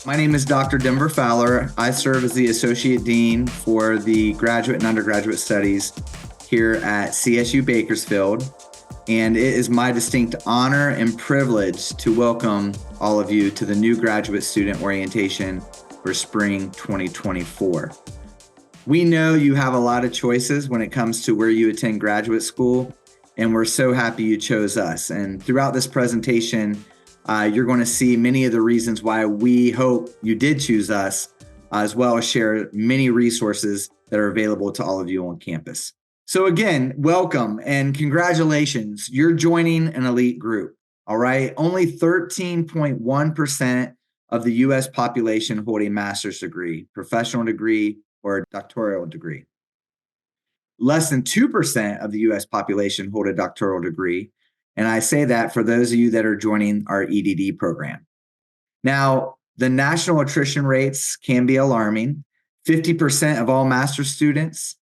My name is Dr. Denver Fowler. I serve as the Associate Dean for the Graduate and Undergraduate Studies here at CSU Bakersfield. And it is my distinct honor and privilege to welcome all of you to the new graduate student orientation for spring 2024. We know you have a lot of choices when it comes to where you attend graduate school, and we're so happy you chose us. And throughout this presentation, you're going to see many of the reasons why we hope you did choose us, as well as share many resources that are available to all of you on campus. So again, welcome and congratulations. You're joining an elite group, all right? Only 13.1% of the U.S. population hold a master's degree, professional degree, or a doctoral degree. Less than 2% of the U.S. population hold a doctoral degree. And I say that for those of you that are joining our EDD program. Now, the national attrition rates can be alarming. 50% of all master's students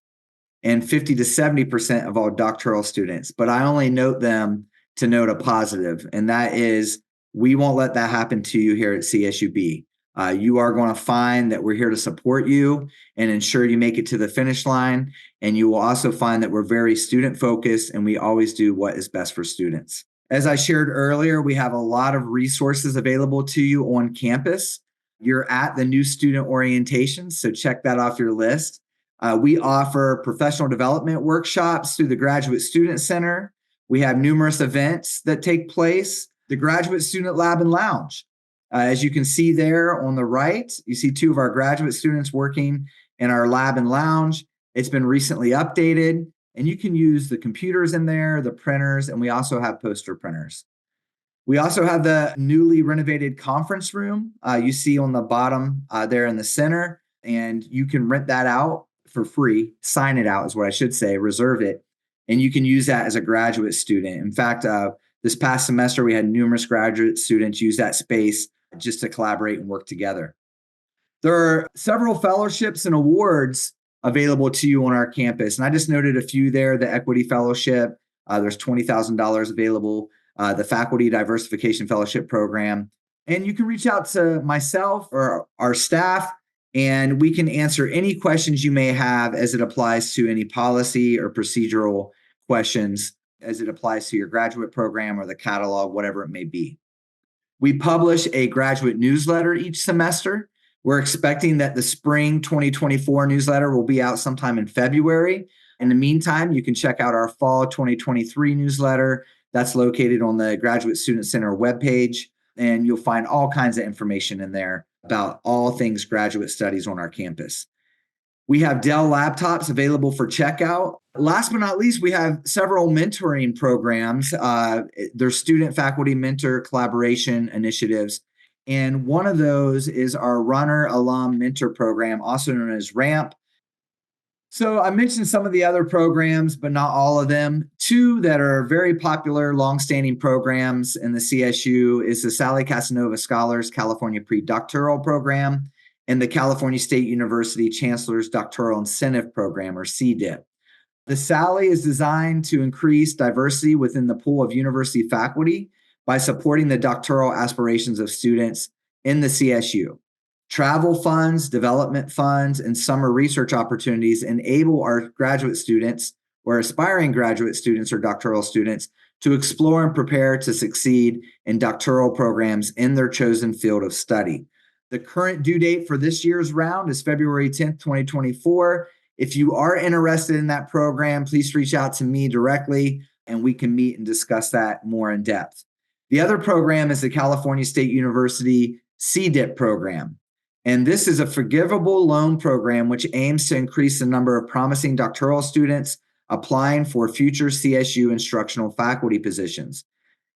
and 50 to 70% of all doctoral students. But I only note them to note a positive, and that is we won't let that happen to you here at CSUB. You are going to find that we're here to support you and ensure you make it to the finish line. And you will also find that we're very student focused and we always do what is best for students. As I shared earlier, we have a lot of resources available to you on campus. You're at the new student orientation, so check that off your list. We offer professional development workshops through the Graduate Student Center. We have numerous events that take place. The Graduate Student Lab and Lounge. As you can see there on the right, you see two of our graduate students working in our lab and lounge. It's been recently updated, and you can use the computers in there, the printers, and we also have poster printers. We also have the newly renovated conference room you see on the bottom there in the center, and you can rent that out for free. Sign it out is what I should say, reserve it, and you can use that as a graduate student. In fact, this past semester, we had numerous graduate students use that space just to collaborate and work together. There are several fellowships and awards available to you on our campus. And I just noted a few there, the Equity Fellowship, there's $20,000 available, the Faculty Diversification Fellowship Program. And you can reach out to myself or our staff, and we can answer any questions you may have as it applies to any policy or procedural questions as it applies to your graduate program or the catalog, whatever it may be. We publish a graduate newsletter each semester. We're expecting that the spring 2024 newsletter will be out sometime in February. In the meantime, you can check out our fall 2023 newsletter. That's located on the Graduate Student Center webpage, and you'll find all kinds of information in there about all things graduate studies on our campus. We have Dell laptops available for checkout. Last but not least, we have several mentoring programs. There's student-faculty mentor collaboration initiatives. And one of those is our Runner Alum Mentor Program, also known as RAMP. So I mentioned some of the other programs, but not all of them. Two that are very popular, longstanding programs in the CSU is the Sally Casanova Scholars California Pre-Doctoral Program and the California State University Chancellor's Doctoral Incentive Program, or CDIP. The Sally is designed to increase diversity within the pool of university faculty by supporting the doctoral aspirations of students in the CSU. Travel funds, development funds, and summer research opportunities enable our graduate students or aspiring graduate students or doctoral students to explore and prepare to succeed in doctoral programs in their chosen field of study. The current due date for this year's round is February 10th, 2024. If you are interested in that program, please reach out to me directly and we can meet and discuss that more in depth. The other program is the California State University CDIP program. And this is a forgivable loan program which aims to increase the number of promising doctoral students applying for future CSU instructional faculty positions.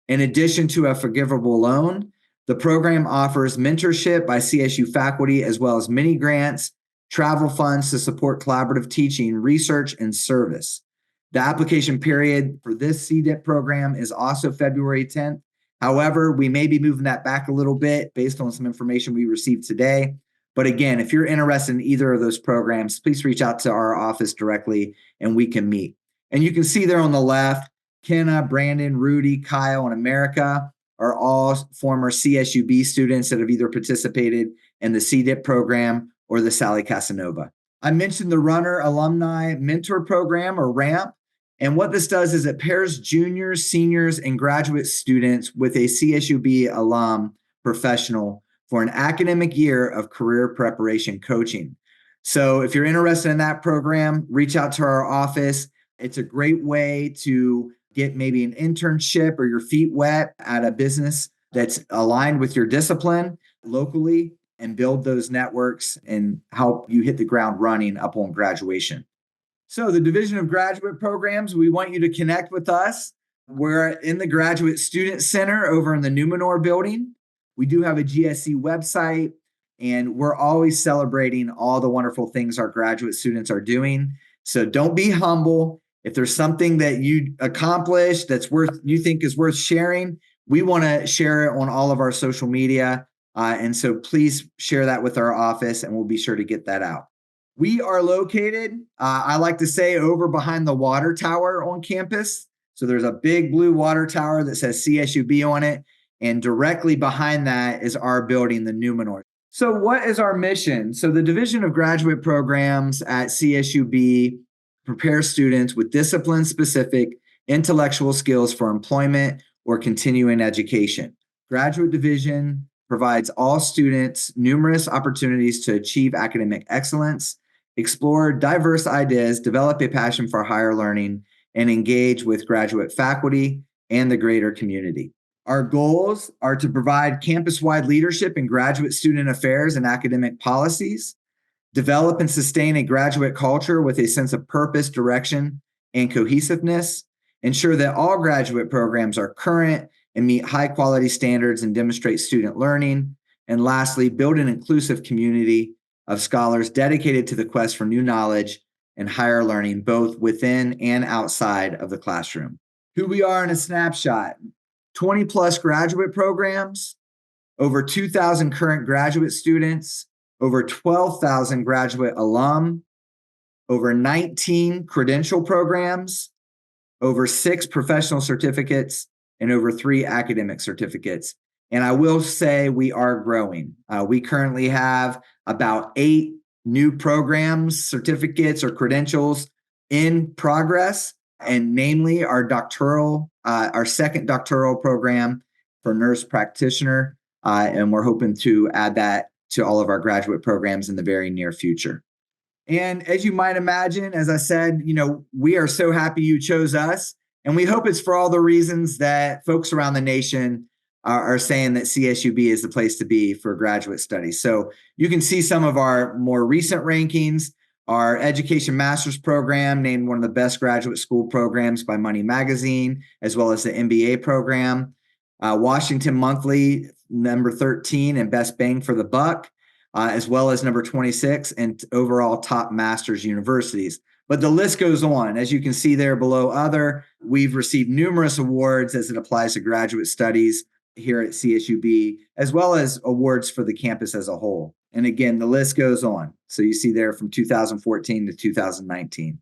In addition to a forgivable loan, the program offers mentorship by CSU faculty as well as mini grants, travel funds to support collaborative teaching, research, and service. The application period for this CDIP program is also February 10th. However, we may be moving that back a little bit based on some information we received today. But again, if you're interested in either of those programs, please reach out to our office directly and we can meet. And you can see there on the left, Kenna, Brandon, Rudy, Kyle, and America are all former CSUB students that have either participated and the CDIP program or the Sally Casanova. I mentioned the Runner Alumni Mentor Program, or RAMP. And what this does is it pairs juniors, seniors, and graduate students with a CSUB alum professional for an academic year of career preparation coaching. So if you're interested in that program, reach out to our office. It's a great way to get maybe an internship or your feet wet at a business that's aligned with your discipline locally, and build those networks and help you hit the ground running upon graduation. So the Division of Graduate Programs, we want you to connect with us. We're in the Graduate Student Center over in the Numenor building. We do have a GSC website, and we're always celebrating all the wonderful things our graduate students are doing. So don't be humble. If there's something that you accomplished you think is worth sharing, we want to share it on all of our social media. And so please share that with our office, and we'll be sure to get that out. We are located, I like to say, over behind the water tower on campus. So there's a big blue water tower that says CSUB on it. And directly behind that is our building, the Numenor. So what is our mission? So the Division of Graduate Programs at CSUB prepares students with discipline-specific intellectual skills for employment or continuing education. Graduate Division provides all students numerous opportunities to achieve academic excellence, explore diverse ideas, develop a passion for higher learning, and engage with graduate faculty and the greater community. Our goals are to provide campus-wide leadership in graduate student affairs and academic policies, develop and sustain a graduate culture with a sense of purpose, direction, and cohesiveness, ensure that all graduate programs are current and meet high-quality standards and demonstrate student learning, and lastly, build an inclusive community of scholars dedicated to the quest for new knowledge and higher learning, both within and outside of the classroom. Who we are in a snapshot: 20 plus graduate programs, over 2,000 current graduate students, over 12,000 graduate alum, over 19 credential programs, over 6 professional certificates, and over 3 academic certificates. And I will say we are growing. We currently have about 8 new programs, certificates, or credentials in progress, and namely our second doctoral program for nurse practitioner. And we're hoping to add that to all of our graduate programs in the very near future. And as you might imagine, as I said, we are so happy you chose us. And we hope it's for all the reasons that folks around the nation are saying that CSUB is the place to be for graduate studies. So you can see some of our more recent rankings. Our Education Master's program named one of the best graduate school programs by Money Magazine, as well as the MBA program. Washington Monthly, number 13 and best bang for the buck, as well as number 26 and overall top master's universities. But the list goes on. As you can see there below we've received numerous awards as it applies to graduate studies here at CSUB, as well as awards for the campus as a whole. And again, the list goes on. So you see there from 2014 to 2019.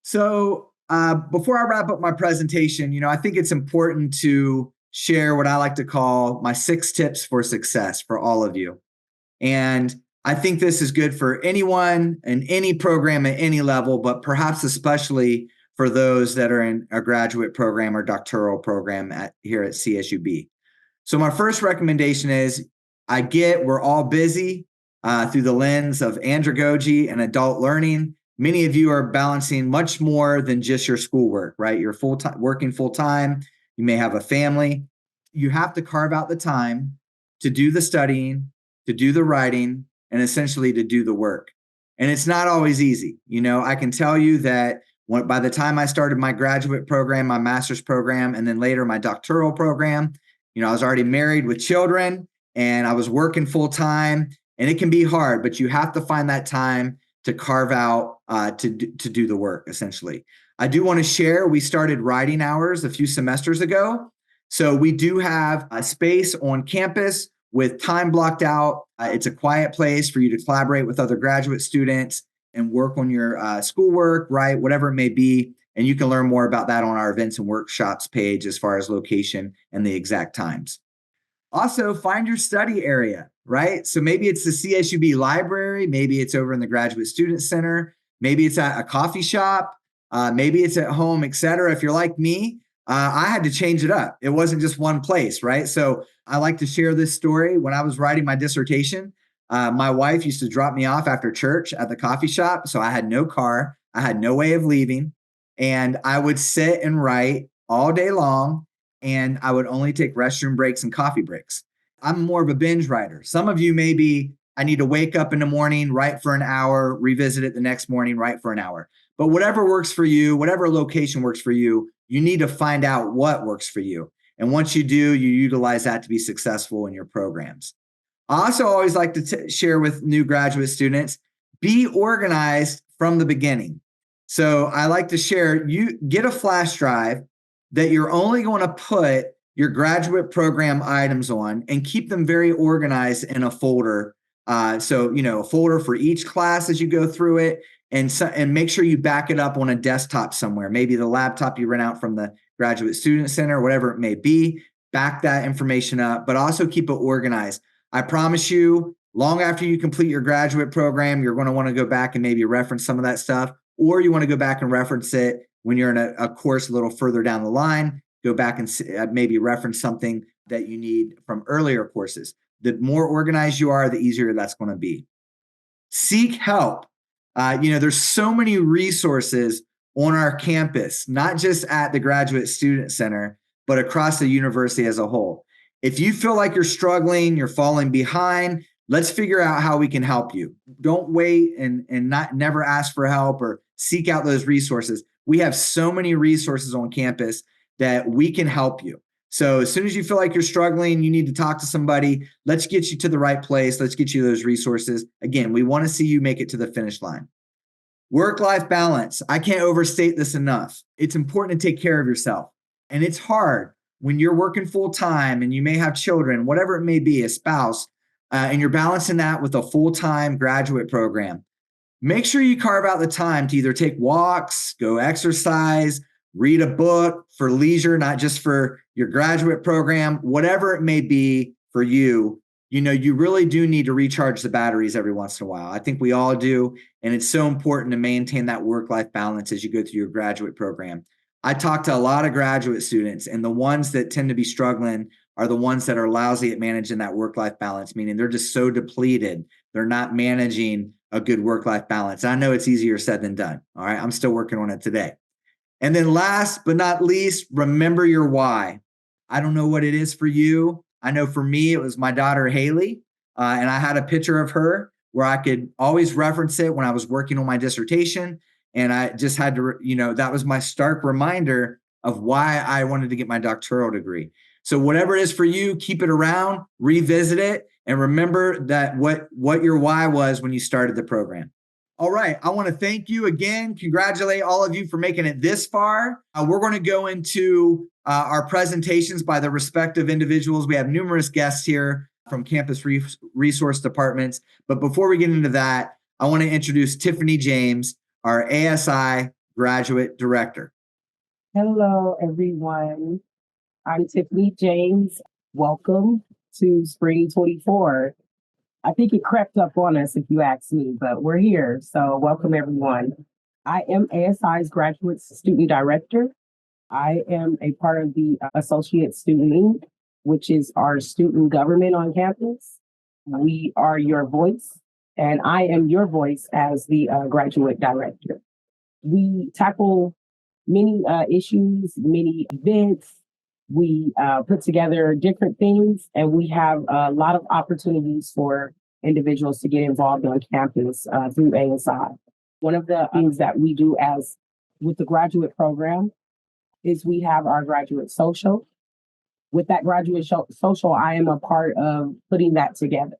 So before I wrap up my presentation, I think it's important to share what I like to call my 6 tips for success for all of you. And I think this is good for anyone in any program at any level, but perhaps especially for those that are in a graduate program or doctoral program here at CSUB. So my first recommendation is, we're all busy through the lens of andragogy and adult learning. Many of you are balancing much more than just your schoolwork, right? You're working full-time. You may have a family. You have to carve out the time to do the studying, to do the writing, and essentially to do the work. And it's not always easy. I can tell you that by the time I started my graduate program, my master's program, and then later my doctoral program, I was already married with children and I was working full time, and it can be hard, but you have to find that time to carve out to do the work, essentially. I do want to share, we started writing hours a few semesters ago. So we do have a space on campus with time blocked out. It's a quiet place for you to collaborate with other graduate students and work on your schoolwork, right? Whatever it may be. And you can learn more about that on our events and workshops page as far as location and the exact times. Also, find your study area. right? So maybe it's the CSUB library, maybe it's over in the Graduate Student Center, maybe it's at a coffee shop, maybe it's at home, et cetera. If you're like me, I had to change it up. It wasn't just one place, right? So I like to share this story. When I was writing my dissertation, my wife used to drop me off after church at the coffee shop. So I had no car. I had no way of leaving. And I would sit and write all day long. And I would only take restroom breaks and coffee breaks. I'm more of a binge writer. Some of you maybe I need to wake up in the morning, write for an hour, revisit it the next morning, write for an hour. But whatever works for you, whatever location works for you, you need to find out what works for you. And once you do, you utilize that to be successful in your programs. I also always like to share with new graduate students, be organized from the beginning. So I like to share, you get a flash drive that you're only going to put your graduate program items on and keep them very organized in a folder. So, a folder for each class as you go through it, and make sure you back it up on a desktop somewhere, maybe the laptop you rent out from the Graduate Student Center, whatever it may be, back that information up, but also keep it organized. I promise you, long after you complete your graduate program, you're going to want to go back and maybe reference some of that stuff, or you want to go back and reference it when you're in a course a little further down the line. Go back and maybe reference something that you need from earlier courses. The more organized you are, the easier that's going to be. Seek help. There's so many resources on our campus, not just at the Graduate Student Center, but across the university as a whole. If you feel like you're struggling, you're falling behind, let's figure out how we can help you. Don't wait and never ask for help or seek out those resources. We have so many resources on campus that we can help you. So as soon as you feel like you're struggling, you need to talk to somebody. Let's get you to the right place. Let's get you those resources. Again, we want to see you make it to the finish line. Work-life balance. I can't overstate this enough. It's important to take care of yourself. And it's hard when you're working full-time and you may have children, whatever it may be, a spouse, and you're balancing that with a full-time graduate program. Make sure you carve out the time to either take walks, go exercise, read a book for leisure, not just for your graduate program, whatever it may be for you. You really do need to recharge the batteries every once in a while. I think we all do. And it's so important to maintain that work-life balance as you go through your graduate program. I talk to a lot of graduate students, and the ones that tend to be struggling are the ones that are lousy at managing that work-life balance, meaning they're just so depleted. They're not managing a good work-life balance. I know it's easier said than done. All right. I'm still working on it today. And then last but not least, remember your why. I don't know what it is for you. I know for me, it was my daughter, Haley, and I had a picture of her where I could always reference it when I was working on my dissertation. And I just had to, that was my stark reminder of why I wanted to get my doctoral degree. So whatever it is for you, keep it around, revisit it, and remember that what your why was when you started the program. All right. I want to thank you again. Congratulate all of you for making it this far. We're going to go into our presentations by the respective individuals. We have numerous guests here from campus resource departments. But before we get into that, I want to introduce Tiffany James, our ASI graduate director. Hello, everyone. I'm Tiffany James. Welcome to Spring 24. I think it crept up on us, if you ask me, but we're here. So welcome, everyone. I am ASI's graduate student director. I am a part of the Associate Student League, which is our student government on campus. We are your voice, and I am your voice as the graduate director. We tackle many issues, many events. We put together different things, and we have a lot of opportunities for individuals to get involved on campus through ASI. One of the things that we do with the graduate program is we have our graduate social. With that graduate social, I am a part of putting that together.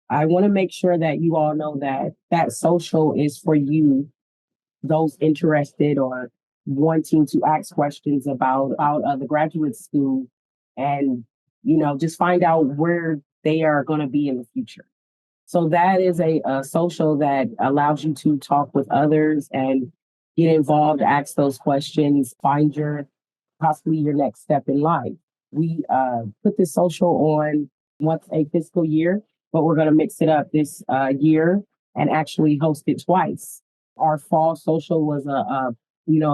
I want to make sure that you all know that social is for you, those interested or wanting to ask questions about the graduate school and, just find out where they are going to be in the future. So that is a social that allows you to talk with others and get involved, ask those questions, find possibly your next step in life. We put this social on once a fiscal year. but we're going to mix it up this year and actually host it twice. Our fall social was a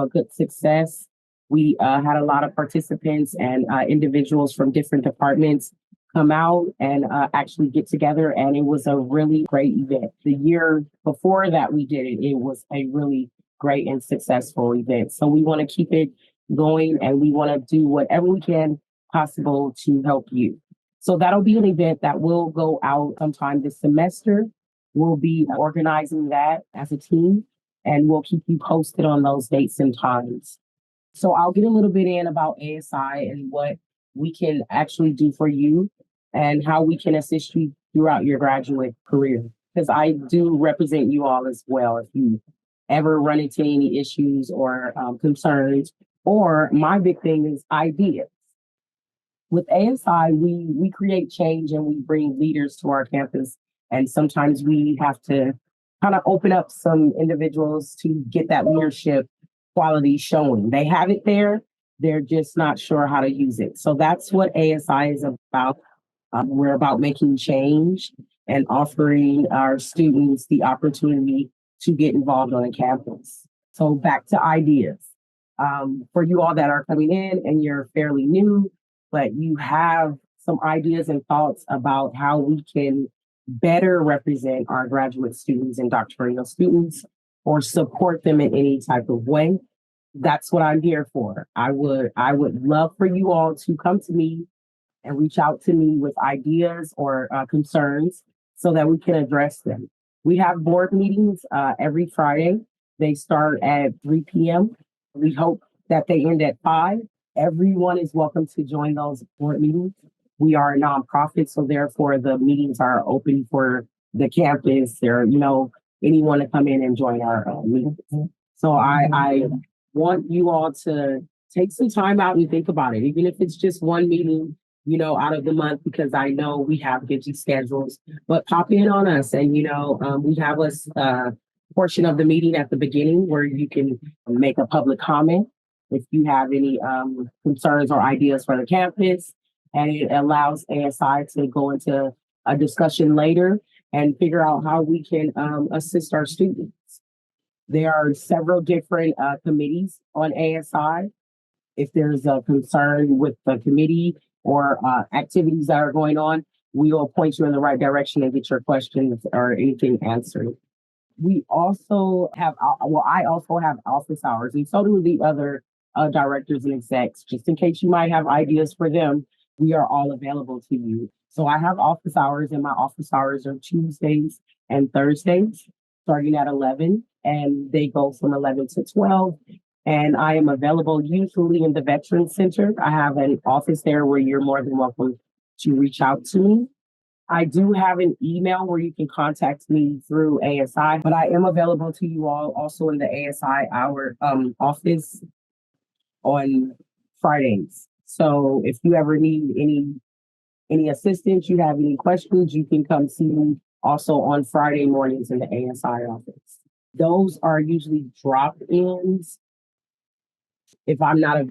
good success. We had a lot of participants and individuals from different departments come out and actually get together, and it was a really great event. The year before that we did it, it was a really great and successful event. So we want to keep it going, and we want to do whatever we can possible to help you. So that'll be an event that will go out sometime this semester. We'll be organizing that as a team, and we'll keep you posted on those dates and times. So I'll get a little bit in about ASI and what we can actually do for you and how we can assist you throughout your graduate career. Because I do represent you all as well. If you ever run into any issues or concerns, or my big thing is ideas. With ASI, we create change and we bring leaders to our campus. And sometimes we have to kind of open up some individuals to get that leadership quality showing. They have it there, they're just not sure how to use it. So that's what ASI is about. We're about making change and offering our students the opportunity to get involved on a campus. So back to ideas. For you all that are coming in and you're fairly new, but you have some ideas and thoughts about how we can better represent our graduate students and doctoral students or support them in any type of way, that's what I'm here for. I would love for you all to come to me and reach out to me with ideas or concerns so that we can address them. We have board meetings every Friday. They start at 3 p.m. We hope that they end at 5. Everyone is welcome to join those board meetings. We are a nonprofit, so therefore the meetings are open for the campus or, anyone to come in and join our meetings. So I want you all to take some time out and think about it, even if it's just one meeting, out of the month, because I know we have busy schedules, but pop in on us. And, we have a portion of the meeting at the beginning where you can make a public comment if you have any concerns or ideas for the campus. And it allows ASI to go into a discussion later and figure out how we can assist our students. There are several different committees on ASI. If there's a concern with the committee or activities that are going on, we will point you in the right direction and get your questions or anything answered. We also have, I also have office hours, and so do the other directors and execs, just in case you might have ideas for them. We are all available to you. So I have office hours, and my office hours are Tuesdays and Thursdays, starting at 11, and they go from 11 to 12. And I am available usually in the Veterans Center. I have an office there where you're more than welcome to reach out to me. I do have an email where you can contact me through ASI, but I am available to you all also in the ASI hour office on Fridays. So if you ever need any assistance, you have any questions, you can come see me also on Friday mornings in the ASI office. Those are usually drop-ins. If I'm not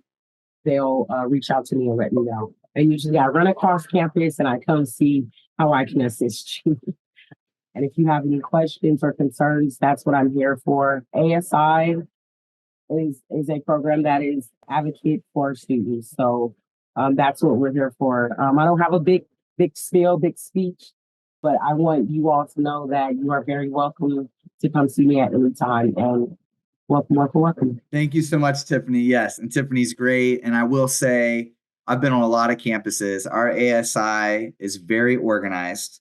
they'll reach out to me and let me know. And usually I run across campus and I come see how I can assist you. And if you have any questions or concerns, that's what I'm here for. ASI is a program that is advocate for students. So that's what we're here for. I don't have a big speech, but I want you all to know that you are very welcome to come see me at any time. And welcome. Thank you so much, Tiffany. Yes, and Tiffany's great. And I will say, I've been on a lot of campuses. Our ASI is very organized.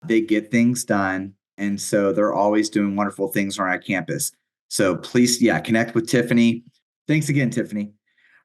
They get things done. And so they're always doing wonderful things on our campus. So please, connect with Tiffany. Thanks again, Tiffany.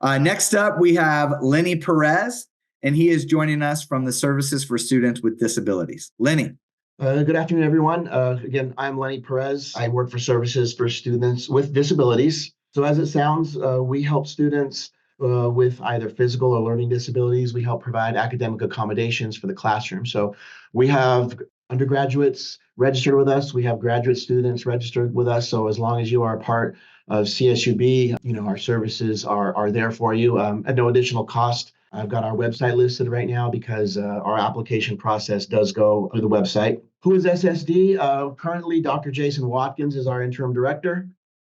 Next up, we have Lenny Perez, and he is joining us from the Services for Students with Disabilities. Lenny. Good afternoon, everyone. Again, I'm Lenny Perez. I work for Services for Students with Disabilities. So as it sounds, we help students with either physical or learning disabilities. We help provide academic accommodations for the classroom. So we have undergraduates registered with us. We have graduate students registered with us. So as long as you are a part of CSUB, our services are there for you at no additional cost. I've got our website listed right now because our application process does go through the website. Who is SSD? Currently, Dr. Jason Watkins is our interim director.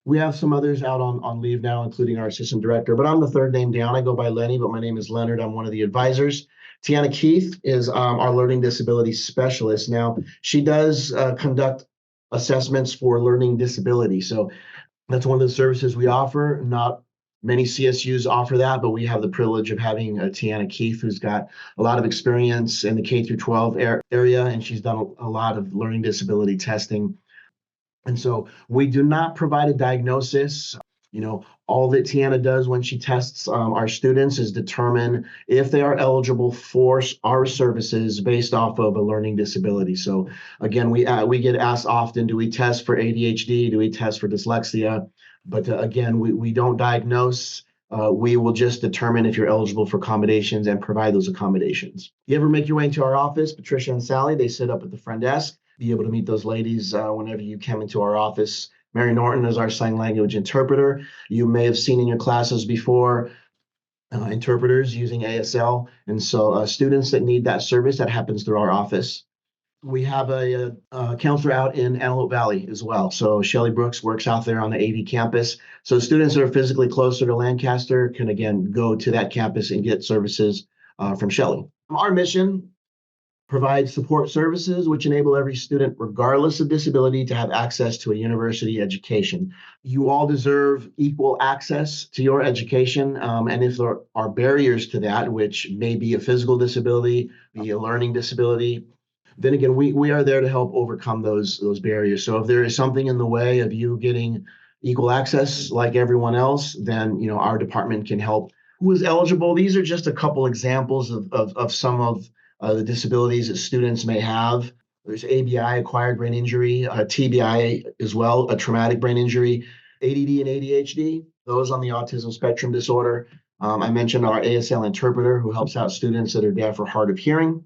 We have some others out on leave now, including our assistant director, but I'm the third name down. I go by Lenny, but my name is Leonard. I'm one of the advisors. Tiana Keith is our learning disability specialist. Now, she does conduct assessments for learning disability. So that's one of the services we offer. Not many CSUs offer that, but we have the privilege of having Tiana Keith, who's got a lot of experience in the K through 12 area, and she's done a lot of learning disability testing. And so we do not provide a diagnosis. All that Tiana does when she tests our students is determine if they are eligible for our services based off of a learning disability. So again, we get asked often, do we test for ADHD? Do we test for dyslexia? But again, we don't diagnose. We will just determine if you're eligible for accommodations and provide those accommodations. You ever make your way into our office, Patricia and Sally, they sit up at the front desk. Be able to meet those ladies whenever you come into our office. Mary Norton is our sign language interpreter. You may have seen in your classes before interpreters using ASL. And so students that need that service, that happens through our office. We have a counselor out in Antelope Valley as well. So Shelley Brooks works out there on the AV campus. So students that are physically closer to Lancaster can, again, go to that campus and get services from Shelley. Our mission: provide support services which enable every student, regardless of disability, to have access to a university education. You all deserve equal access to your education. And if there are barriers to that, which may be a physical disability, be a learning disability, then again, we are there to help overcome those barriers. So if there is something in the way of you getting equal access like everyone else, then our department can help. Who is eligible? These are just a couple examples of some of the disabilities that students may have. There's ABI, acquired brain injury, TBI as well, a traumatic brain injury, ADD and ADHD, those on the autism spectrum disorder. I mentioned our ASL interpreter who helps out students that are deaf or hard of hearing.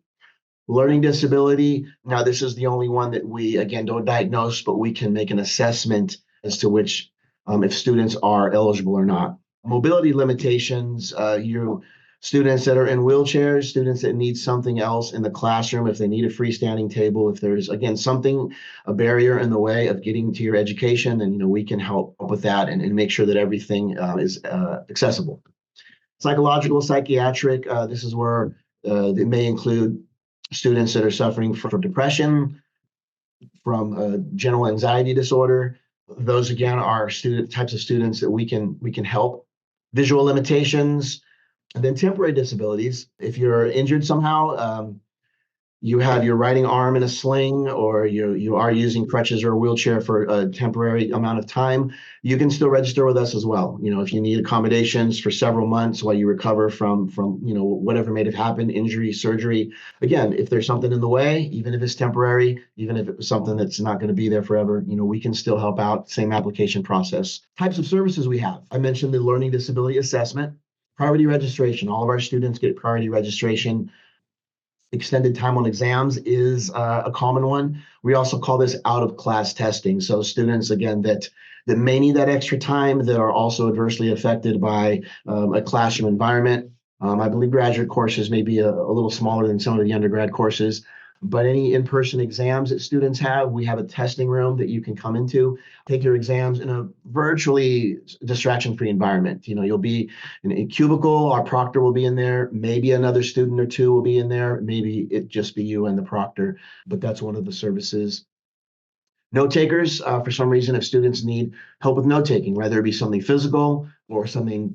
Learning disability. Now, this is the only one that we, again, don't diagnose, but we can make an assessment as to which, if students are eligible or not. Mobility limitations, students that are in wheelchairs, students that need something else in the classroom, if they need a freestanding table, if there's, again, a barrier in the way of getting to your education, then, we can help with that and make sure that everything is accessible. Psychological, psychiatric, this is where it may include students that are suffering from depression, from general anxiety disorder. Those, again, are types of students that we can help. Visual limitations. And then temporary disabilities. If you're injured somehow, you have your writing arm in a sling, or you are using crutches or a wheelchair for a temporary amount of time, you can still register with us as well. If you need accommodations for several months while you recover from whatever may have happened, injury, surgery. Again, if there's something in the way, even if it's temporary, even if it was something that's not going to be there forever, we can still help out. Same application process. Types of services we have. I mentioned the learning disability assessment. Priority registration. All of our students get priority registration. Extended time on exams is a common one. We also call this out-of-class testing. So students, again, that may need that extra time, that are also adversely affected by a classroom environment. I believe graduate courses may be a little smaller than some of the undergrad courses. But any in-person exams that students have, we have a testing room that you can come into, take your exams in a virtually distraction-free environment. You'll be in a cubicle, our proctor will be in there, maybe another student or two will be in there, maybe it just be you and the proctor, but that's one of the services. Note takers, for some reason, if students need help with note taking, whether it be something physical or something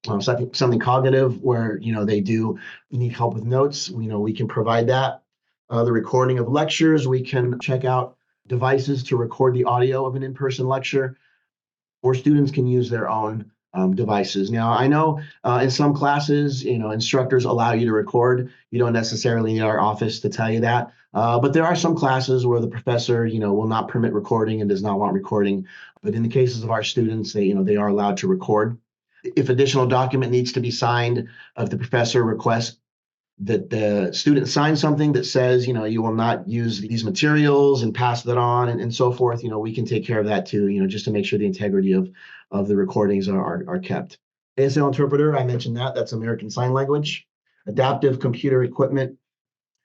cognitive where, they do need help with notes, we can provide that. The recording of lectures, we can check out devices to record the audio of an in-person lecture, or students can use their own devices. Now, I know in some classes, instructors allow you to record. You don't necessarily need our office to tell you that. But there are some classes where the professor, will not permit recording and does not want recording. But in the cases of our students, they are allowed to record. If additional document needs to be signed, if the professor requests that the student sign something that says, you will not use these materials and pass that on and so forth, we can take care of that too, just to make sure the integrity of the recordings are kept. ASL interpreter, I mentioned that. That's American Sign Language. Adaptive computer equipment.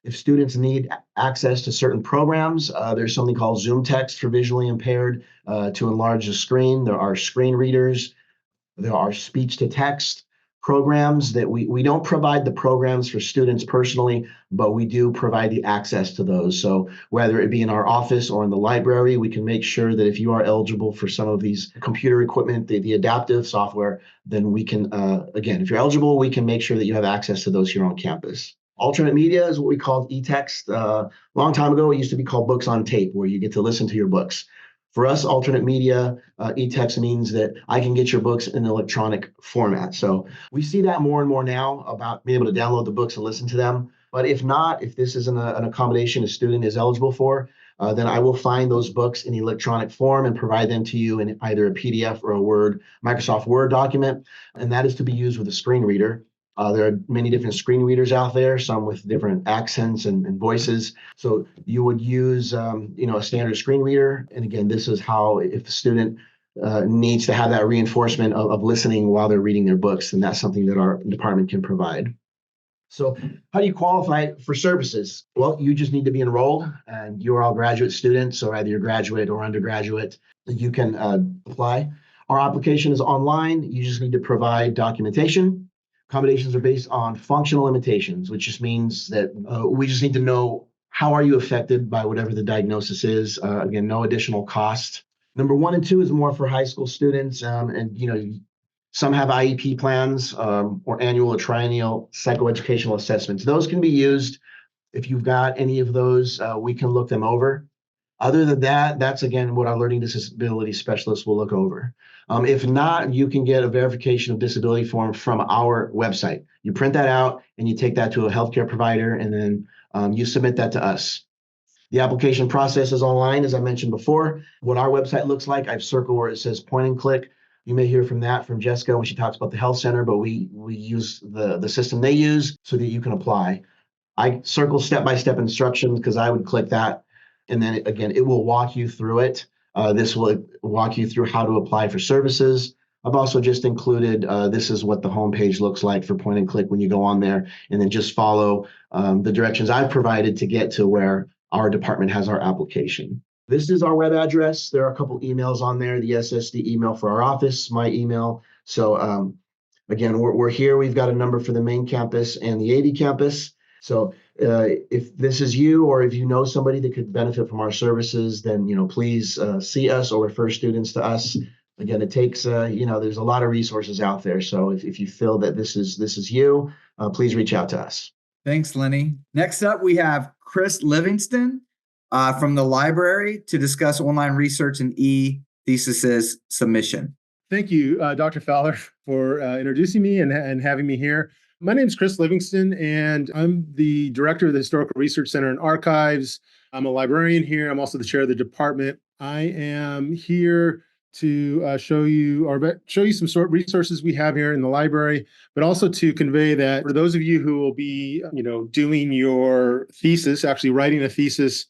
If students need access to certain programs, there's something called Zoom Text for visually impaired to enlarge the screen. There are screen readers. There are speech to text programs that we don't provide the programs for students personally, but we do provide the access to those. So whether it be in our office or in the library, we can make sure that if you are eligible for some of these computer equipment, the adaptive software, then we can, again, if you're eligible, we can make sure that you have access to those here on campus. Alternate media is what we called e-text. A long time ago, it used to be called books on tape, where you get to listen to your books. For us, alternate media, e-text means that I can get your books in electronic format. So we see that more and more now about being able to download the books and listen to them. But if not, if this isn't an accommodation a student is eligible for, then I will find those books in electronic form and provide them to you in either a PDF or a Microsoft Word document. And that is to be used with a screen reader. There are many different screen readers out there, some with different accents and voices. So you would use, a standard screen reader. And again, this is how, if the student needs to have that reinforcement of listening while they're reading their books, then that's something that our department can provide. So how do you qualify for services? Well, you just need to be enrolled, and you're all graduate students. So either you're graduate or undergraduate, you can apply. Our application is online. You just need to provide documentation. Accommodations are based on functional limitations, which just means that we just need to know how are you affected by whatever the diagnosis is. Again, no additional cost. Number 1 and 2 is more for high school students, and some have IEP plans or annual or triennial psychoeducational assessments. Those can be used. If you've got any of those, we can look them over. Other than that, that's again what our learning disability specialists will look over. If not, you can get a verification of disability form from our website. You print that out and you take that to a healthcare provider, and then you submit that to us. The application process is online, as I mentioned before. What our website looks like, I've circled where it says point and click. You may hear from Jessica when she talks about the health center, but we use the system they use so that you can apply. I circle step-by-step instructions because I would click that. And then again, it will walk you through it. This will walk you through how to apply for services. I've also just included, this is what the homepage looks like for point and click when you go on there, and then just follow the directions I've provided to get to where our department has our application. This is our web address. There are a couple emails on there, the SSD email for our office, my email. So again, we're here. We've got a number for the main campus and the AD campus. So if this is you, or if you know somebody that could benefit from our services, then please see us or refer students to us. Again, it takes there's a lot of resources out there. So if you feel that this is you, please reach out to us. Thanks, Lenny. Next up, we have Chris Livingston from the library to discuss online research and e-thesis submission. Thank you, Dr. Fowler, for introducing me and having me here. My name is Chris Livingston, and I'm the director of the Historical Research Center and Archives. I'm a librarian here. I'm also the chair of the department. I am here to show you some sort of resources we have here in the library, but also to convey that for those of you who will be, doing your thesis, actually writing a thesis,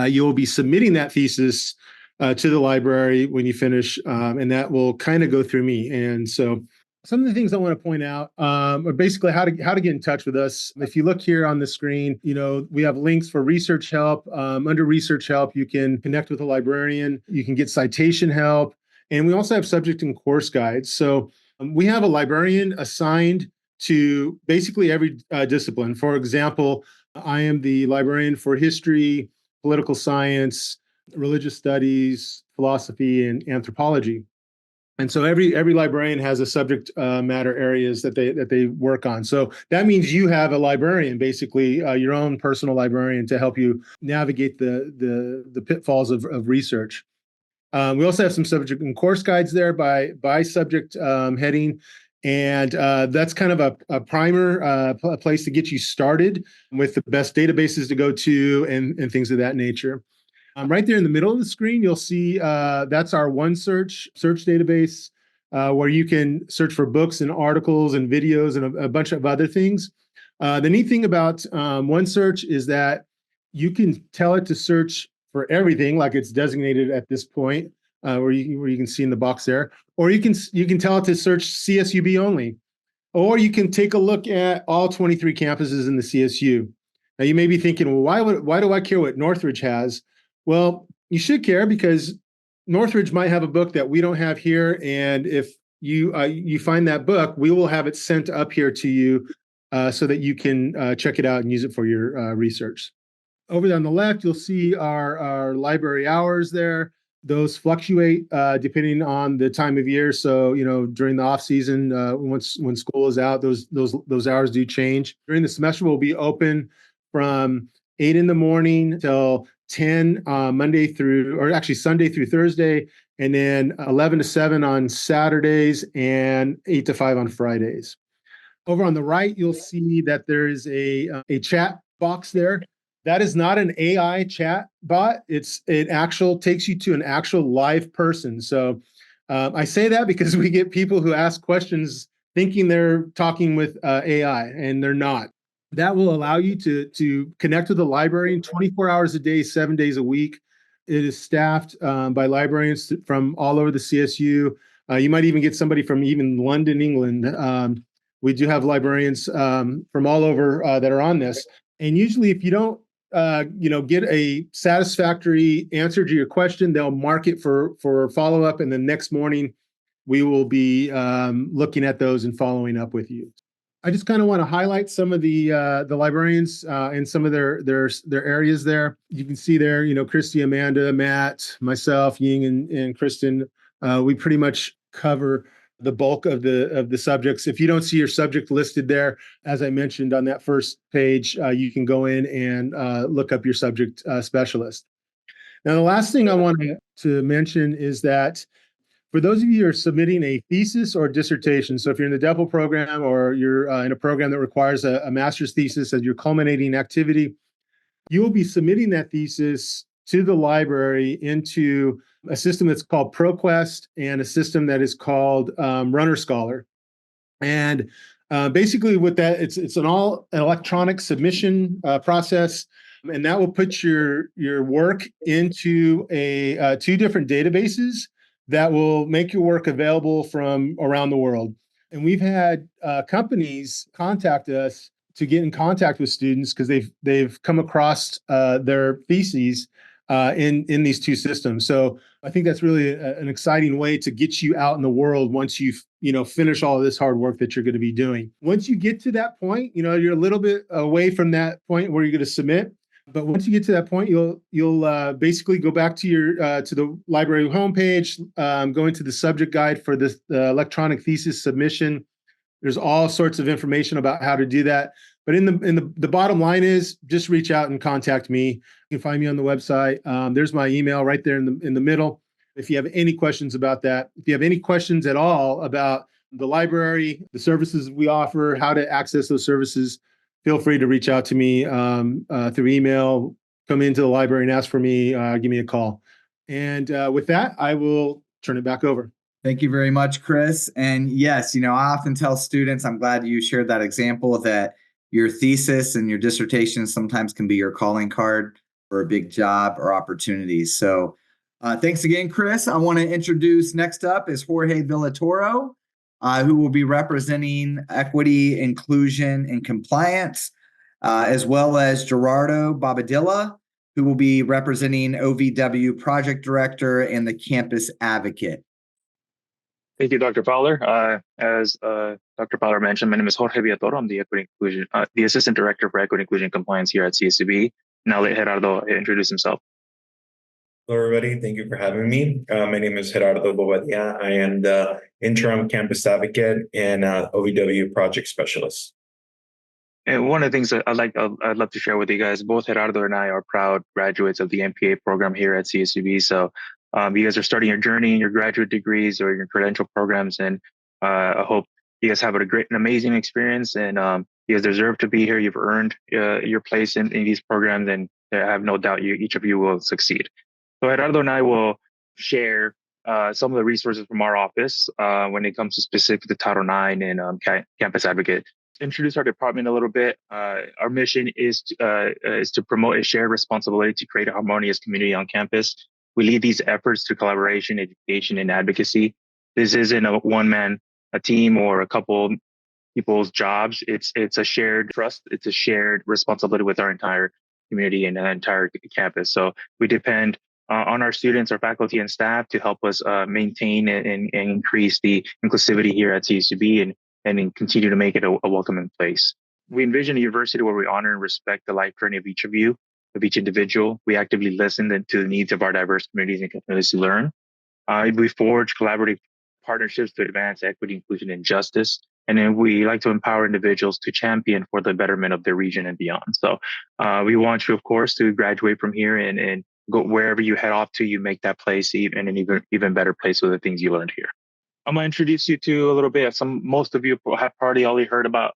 you will be submitting that thesis to the library when you finish, and that will kind of go through me. And so some of the things I want to point out are basically how to get in touch with us. If you look here on the screen, we have links for research help. Under research help, you can connect with a librarian. You can get citation help. And we also have subject and course guides. So we have a librarian assigned to basically every discipline. For example, I am the librarian for history, political science, religious studies, philosophy, and anthropology. And so every librarian has a subject matter areas that they work on. So that means you have a librarian, basically your own personal librarian, to help you navigate the pitfalls of research. We also have some subject and course guides there by subject heading. And that's kind of a primer, a place to get you started with the best databases to go to and things of that nature. Right there in the middle of the screen, you'll see that's our OneSearch search database, where you can search for books and articles and videos and a bunch of other things. The neat thing about OneSearch is that you can tell it to search for everything, like it's designated at this point. where you can see in the box there, or you can tell it to search CSUB only, or you can take a look at all 23 campuses in the CSU. Now you may be thinking, well, why do I care what Northridge has? Well, you should care because Northridge might have a book that we don't have here, and if you find that book, we will have it sent up here to you so that you can check it out and use it for your research. Over there on the left, you'll see our library hours there. Those fluctuate depending on the time of year. So, during the off season, when school is out, those hours do change. During the semester, we'll be open from 8 in the morning till 10 Sunday through Thursday, and then 11 to 7 on Saturdays and 8 to 5 on Fridays. Over on the right, you'll see that there is a chat box there. That is not an AI chat bot. It takes you to an actual live person. So I say that because we get people who ask questions thinking they're talking with AI, and they're not. That will allow you to connect with the librarian 24 hours a day, 7 days a week. It is staffed by librarians from all over the CSU. You might even get somebody from even London, England. We do have librarians from all over that are on this. And usually if you don't get a satisfactory answer to your question, they'll mark it for follow-up, and the next morning we will be looking at those and following up with you. I just kind of want to highlight some of the librarians and some of their areas there. You can see there, Christy, Amanda, Matt, myself, Ying, and Kristen. We pretty much cover the bulk of the subjects. If you don't see your subject listed there, as I mentioned on that first page, you can go in and look up your subject specialist. Now, the last thing I wanted to mention is that for those of you who are submitting a thesis or dissertation, so if you're in the DEPL program or you're in a program that requires a master's thesis as your culminating activity, you will be submitting that thesis to the library into a system that's called ProQuest and a system that is called Runner Scholar. And basically with that, it's an all electronic submission process. And that will put your work into two different databases that will make your work available from around the world. And we've had companies contact us to get in contact with students because they've come across their theses in these two systems. So I think that's really an exciting way to get you out in the world once you've finish all of this hard work that you're going to be doing. Once you get to that point, you're a little bit away from that point where you're going to submit. But once you get to that point, you'll basically go back to your to the library homepage, go into the subject guide for the electronic thesis submission. There's all sorts of information about how to do that. But in the bottom line is just reach out and contact me. You can find me on the website. There's my email right there in the middle. If you have any questions about that, if you have any questions at all about the library, the services we offer, how to access those services, feel free to reach out to me through email, come into the library and ask for me, give me a call. And with that, I will turn it back over. Thank you very much, Chris. And yes, I often tell students, I'm glad you shared that example, that your thesis and your dissertation sometimes can be your calling card for a big job or opportunities. So thanks again, Chris. I want to introduce next up is Jorge Villatoro, who will be representing equity, inclusion, and compliance, as well as Gerardo Bobadilla, who will be representing OVW project director and the campus advocate. Thank you, Dr. Fowler. As Dr. Fowler mentioned, my name is Jorge Villatoro. I'm the the Assistant Director for Equity, Inclusion, and Compliance here at CSUB. Now let Gerardo introduce himself. Hello, everybody. Thank you for having me. My name is Gerardo Bobadilla. I am the Interim Campus Advocate and OVW Project Specialist. And one of the things that I'd love to share with you guys, both Gerardo and I are proud graduates of the MPA program here at CSUB. So you guys are starting your journey in your graduate degrees or your credential programs, and I hope you guys have an amazing experience, and you guys deserve to be here. You've earned your place in these programs, and I have no doubt each of you will succeed. So Gerardo and I will share some of the resources from our office when it comes to specific to Title IX and Campus Advocate. To introduce our department a little bit, our mission is to promote a shared responsibility to create a harmonious community on campus. we lead these efforts through collaboration, education, and advocacy. This isn't a one-man, a team, or a couple people's jobs. It's a shared trust. It's a shared responsibility with our entire community and the entire campus. So we depend on our students, our faculty, and staff to help us maintain and increase the inclusivity here at CSUB and continue to make it a welcoming place. We envision a university where we honor and respect the life journey of each of you, of each individual. We actively listen to the needs of our diverse communities and communities to learn. We forge collaborative partnerships to advance equity, inclusion, and justice. And then we like to empower individuals to champion for the betterment of their region and beyond. So we want you, of course, to graduate from here and go wherever you head off to, you make that place even an even better place with the things you learned here. I'm gonna introduce you to a little bit of most of you have already heard about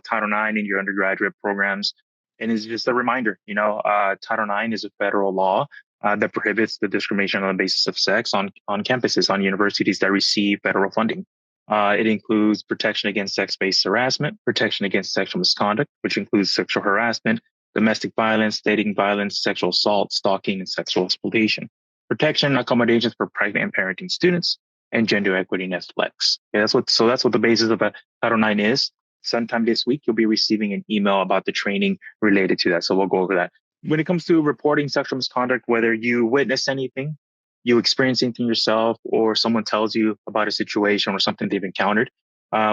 Title IX in your undergraduate programs. And it's just a reminder, Title IX is a federal law that prohibits the discrimination on the basis of sex on campuses, on universities that receive federal funding. It includes protection against sex-based harassment, protection against sexual misconduct, which includes sexual harassment, domestic violence, dating violence, sexual assault, stalking, and sexual exploitation. Protection and accommodations for pregnant and parenting students, and gender equity in athletics. Yeah, that's what the basis of Title IX is. Sometime this week, you'll be receiving an email about the training related to that. So we'll go over that. When it comes to reporting sexual misconduct, whether you witness anything, you experience anything yourself, or someone tells you about a situation or something they've encountered,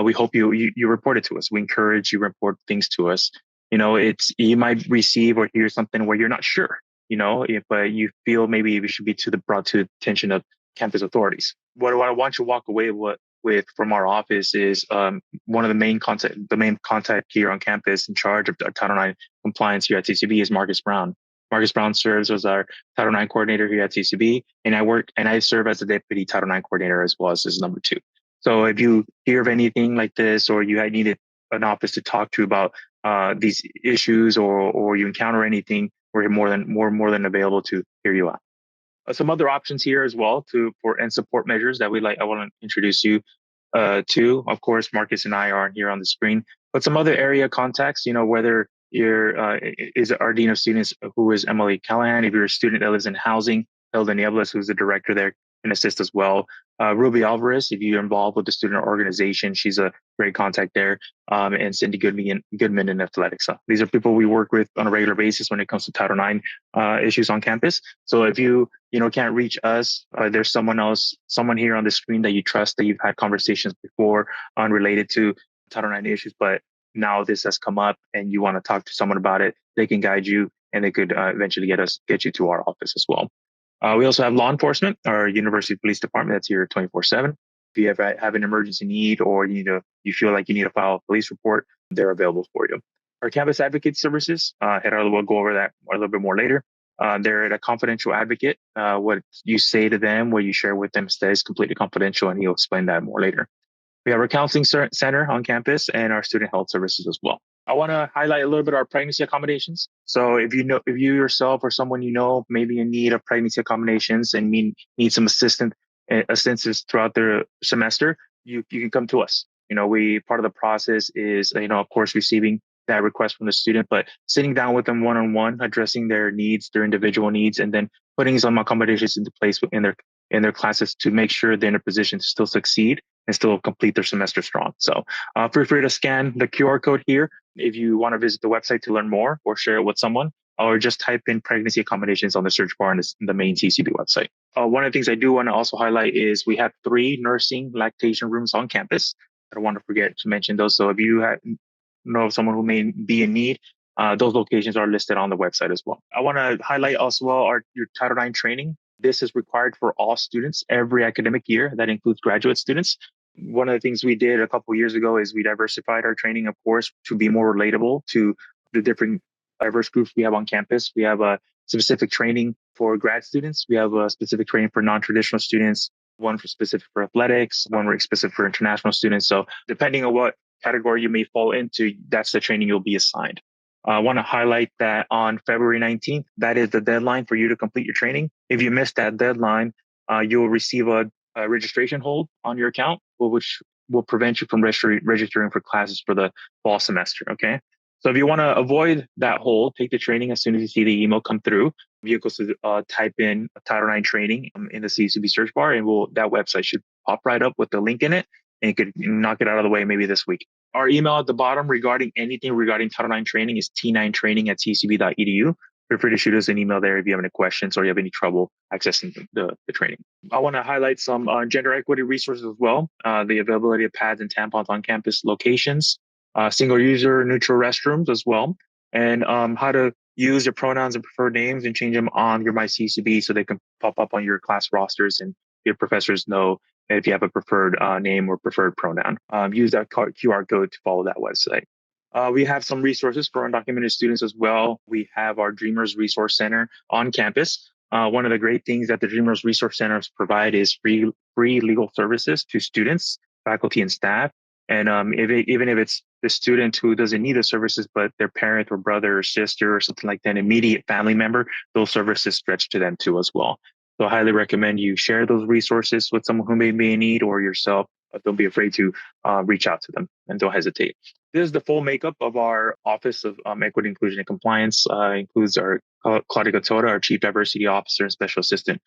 we hope you report it to us. We encourage you to report things to us. You might receive or hear something where you're not sure, but you feel maybe it should be brought to the attention of campus authorities. What I want you to walk away with from our office is one of the main contact here on campus in charge of Title IX compliance here at CSUB is Marcus Brown. Marcus Brown serves as our Title IX coordinator here at CSUB, and I serve as the deputy Title IX coordinator as well as number 2. So if you hear of anything like this, or you needed an office to talk to about these issues, or you encounter anything, we're more than available to hear you out. Some other options here as well and support measures that I want to introduce you to. Of course, Marcus and I are here on the screen, but some other area contacts, whether you're is our Dean of Students, who is Emily Callahan. If you're a student that lives in housing, Hilda Niebles, who's the director there, can assist as well. Ruby Alvarez, if you're involved with the student organization, she's a great contact there. And Cindy Goodman in athletics. So these are people we work with on a regular basis when it comes to Title IX issues on campus. So if you can't reach us, there's someone here on the screen that you trust, that you've had conversations before unrelated to Title IX issues, but now this has come up and you want to talk to someone about it, they can guide you and they could eventually get you to our office as well. We also have law enforcement, our university police department that's here 24/7. If you ever have an emergency need, or you feel like you need to file a police report, they're available for you. Our campus advocate services, Gerardo will go over that a little bit more later. They're a confidential advocate. What you say to them, what you share with them stays completely confidential, and he'll explain that more later. We have our counseling center on campus and our student health services as well. I want to highlight a little bit our pregnancy accommodations. So if you yourself or someone maybe in need of pregnancy accommodations and need some assistance throughout their semester, you can come to us. Part of the process is, of course, receiving that request from the student, but sitting down with them one-on-one, addressing their needs, their individual needs, and then putting some accommodations into place in their classes to make sure they're in a position to still succeed and still complete their semester strong. So feel free to scan the QR code here if you want to visit the website to learn more or share it with someone, or just type in pregnancy accommodations on the search bar on the main CSUB website. One of the things I do want to also highlight is we have 3 nursing lactation rooms on campus. I don't want to forget to mention those. So if you know of someone who may be in need, those locations are listed on the website as well. I want to highlight also your Title IX training. This is required for all students every academic year. That includes graduate students. One of the things we did a couple of years ago is we diversified our training, of course, to be more relatable to the different diverse groups we have on campus. We have a specific training for grad students. We have a specific training for non-traditional students, one specific for athletics, one specific for international students. So depending on what category you may fall into, that's the training you'll be assigned. I want to highlight that on February 19th, that is the deadline for you to complete your training. If you miss that deadline, you'll receive a registration hold on your account, which will prevent you from registering for classes for the fall semester. Okay. So if you want to avoid that hole, take the training as soon as you see the email come through. You can type in Title IX training in the CSUB search bar, and that website should pop right up with the link in it, and you could knock it out of the way maybe this week. Our email at the bottom regarding anything regarding Title IX training is t9training@csub.edu. Feel free to shoot us an email there if you have any questions or you have any trouble accessing the training. I want to highlight some gender equity resources as well. The availability of pads and tampons on campus locations, single user neutral restrooms as well, and how to use your pronouns and preferred names and change them on your MyCSUB so they can pop up on your class rosters and your professors know if you have a preferred name or preferred pronoun. Use that QR code to follow that website. We have some resources for undocumented students as well. We have our Dreamers Resource Center on campus. One of the great things that the Dreamers Resource Centers provide is free legal services to students, faculty, and staff. And even if it's the student who doesn't need the services, but their parent or brother or sister or something like that, an immediate family member, those services stretch to them too as well. So I highly recommend you share those resources with someone who may be in need or yourself. Don't be afraid to reach out to them and don't hesitate. This is the full makeup of our Office of Equity, Inclusion, and Compliance. Includes our Claudia Gatoda, our Chief Diversity Officer and Special Assistant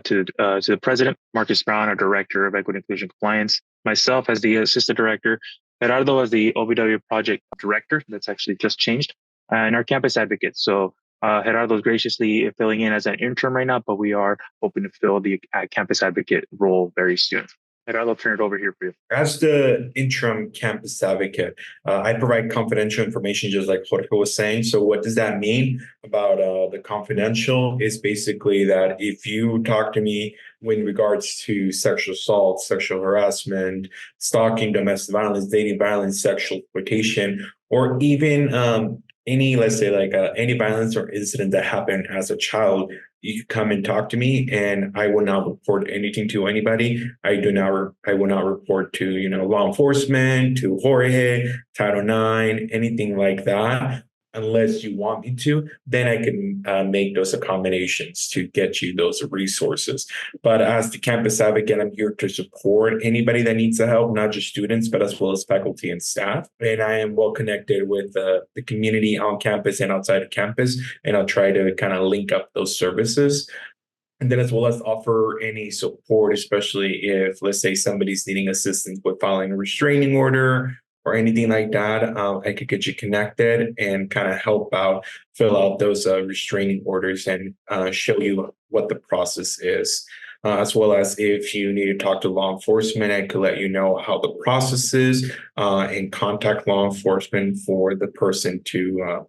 to the President, Marcus Brown, our Director of Equity, Inclusion, and Compliance, myself as the Assistant Director, Gerardo as the OVW Project Director, that's actually just changed, and our Campus Advocate. So Gerardo is graciously filling in as an interim right now, but we are hoping to fill the Campus Advocate role very soon. Gerardo, I'll turn it over here for you. As the interim campus advocate, I provide confidential information, just like Jorge was saying. So what does that mean about the confidential? Is basically that if you talk to me in regards to sexual assault, sexual harassment, stalking, domestic violence, dating violence, sexual exploitation, or even any, let's say, like any violence or incident that happened as a child, you come and talk to me, and I will not report anything to anybody. I will not report to law enforcement, to Jorge, Title IX, anything like that. Unless you want me to, then I can make those accommodations to get you those resources. But as the campus advocate, I'm here to support anybody that needs the help, not just students, but as well as faculty and staff. And I am well connected with the community on campus and outside of campus, and I'll try to kind of link up those services. And then as well as offer any support, especially if, let's say, somebody's needing assistance with filing a restraining order or anything like that. I could get you connected and kind of help out, fill out those restraining orders and show you what the process is. As well as if you need to talk to law enforcement, I could let you know how the process is and contact law enforcement for the person to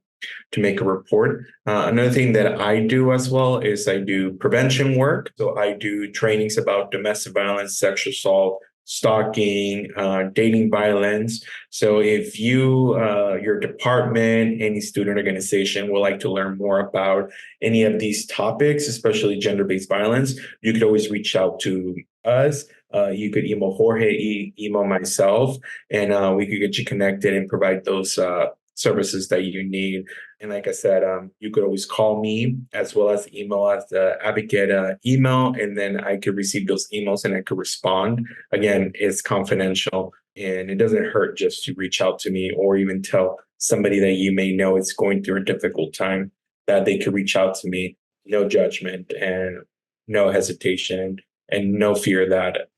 make a report. Another thing that I do as well is I do prevention work. So I do trainings about domestic violence, sexual assault, stalking, dating violence. So if you, your department, any student organization would like to learn more about any of these topics, especially gender-based violence, you could always reach out to us. You could email Jorge, email myself, and we could get you connected and provide those services that you need. And like I said, you could always call me as well as email us the advocate email, and then I could receive those emails and I could respond. Again, it's confidential, and it doesn't hurt just to reach out to me or even tell somebody that you may know is going through a difficult time that they could reach out to me. No judgment and no hesitation and no fear that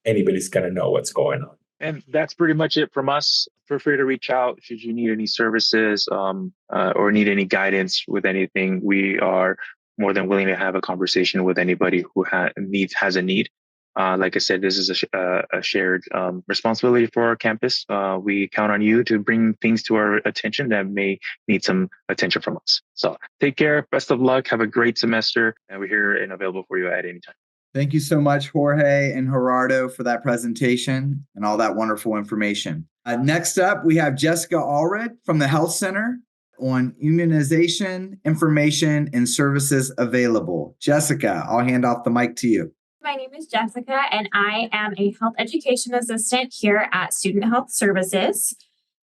anybody's going to know what's going on. And that's pretty much it from us. Feel free to reach out should you need any services or need any guidance with anything. We are more than willing to have a conversation with anybody who has a need. Like I said, this is a shared responsibility for our campus. We count on you to bring things to our attention that may need some attention from us. So take care. Best of luck. Have a great semester. And we're here and available for you at any time. Thank you so much, Jorge and Gerardo, for that presentation and all that wonderful information. Next up, we have Jessica Allred from the Health Center on immunization, information, and services available. Jessica, I'll hand off the mic to you. My name is Jessica, and I am a health education assistant here at Student Health Services.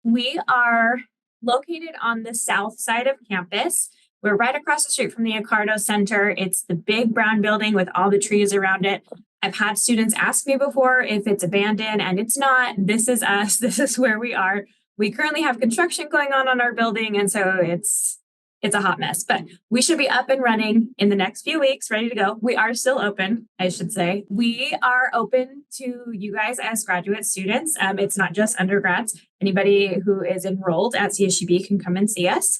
We are located on the south side of campus. We're right across the street from the Accardo Center. It's the big brown building with all the trees around it. I've had students ask me before if it's abandoned, and it's not. This is us. This is where we are. We currently have construction going on our building, and so it's a hot mess, but we should be up and running in the next few weeks, ready to go. We are still open, I should say. We are open to you guys as graduate students. It's not just undergrads. Anybody who is enrolled at CSUB can come and see us.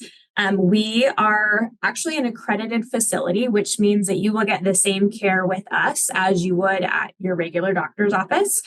We are actually an accredited facility, which means that you will get the same care with us as you would at your regular doctor's office.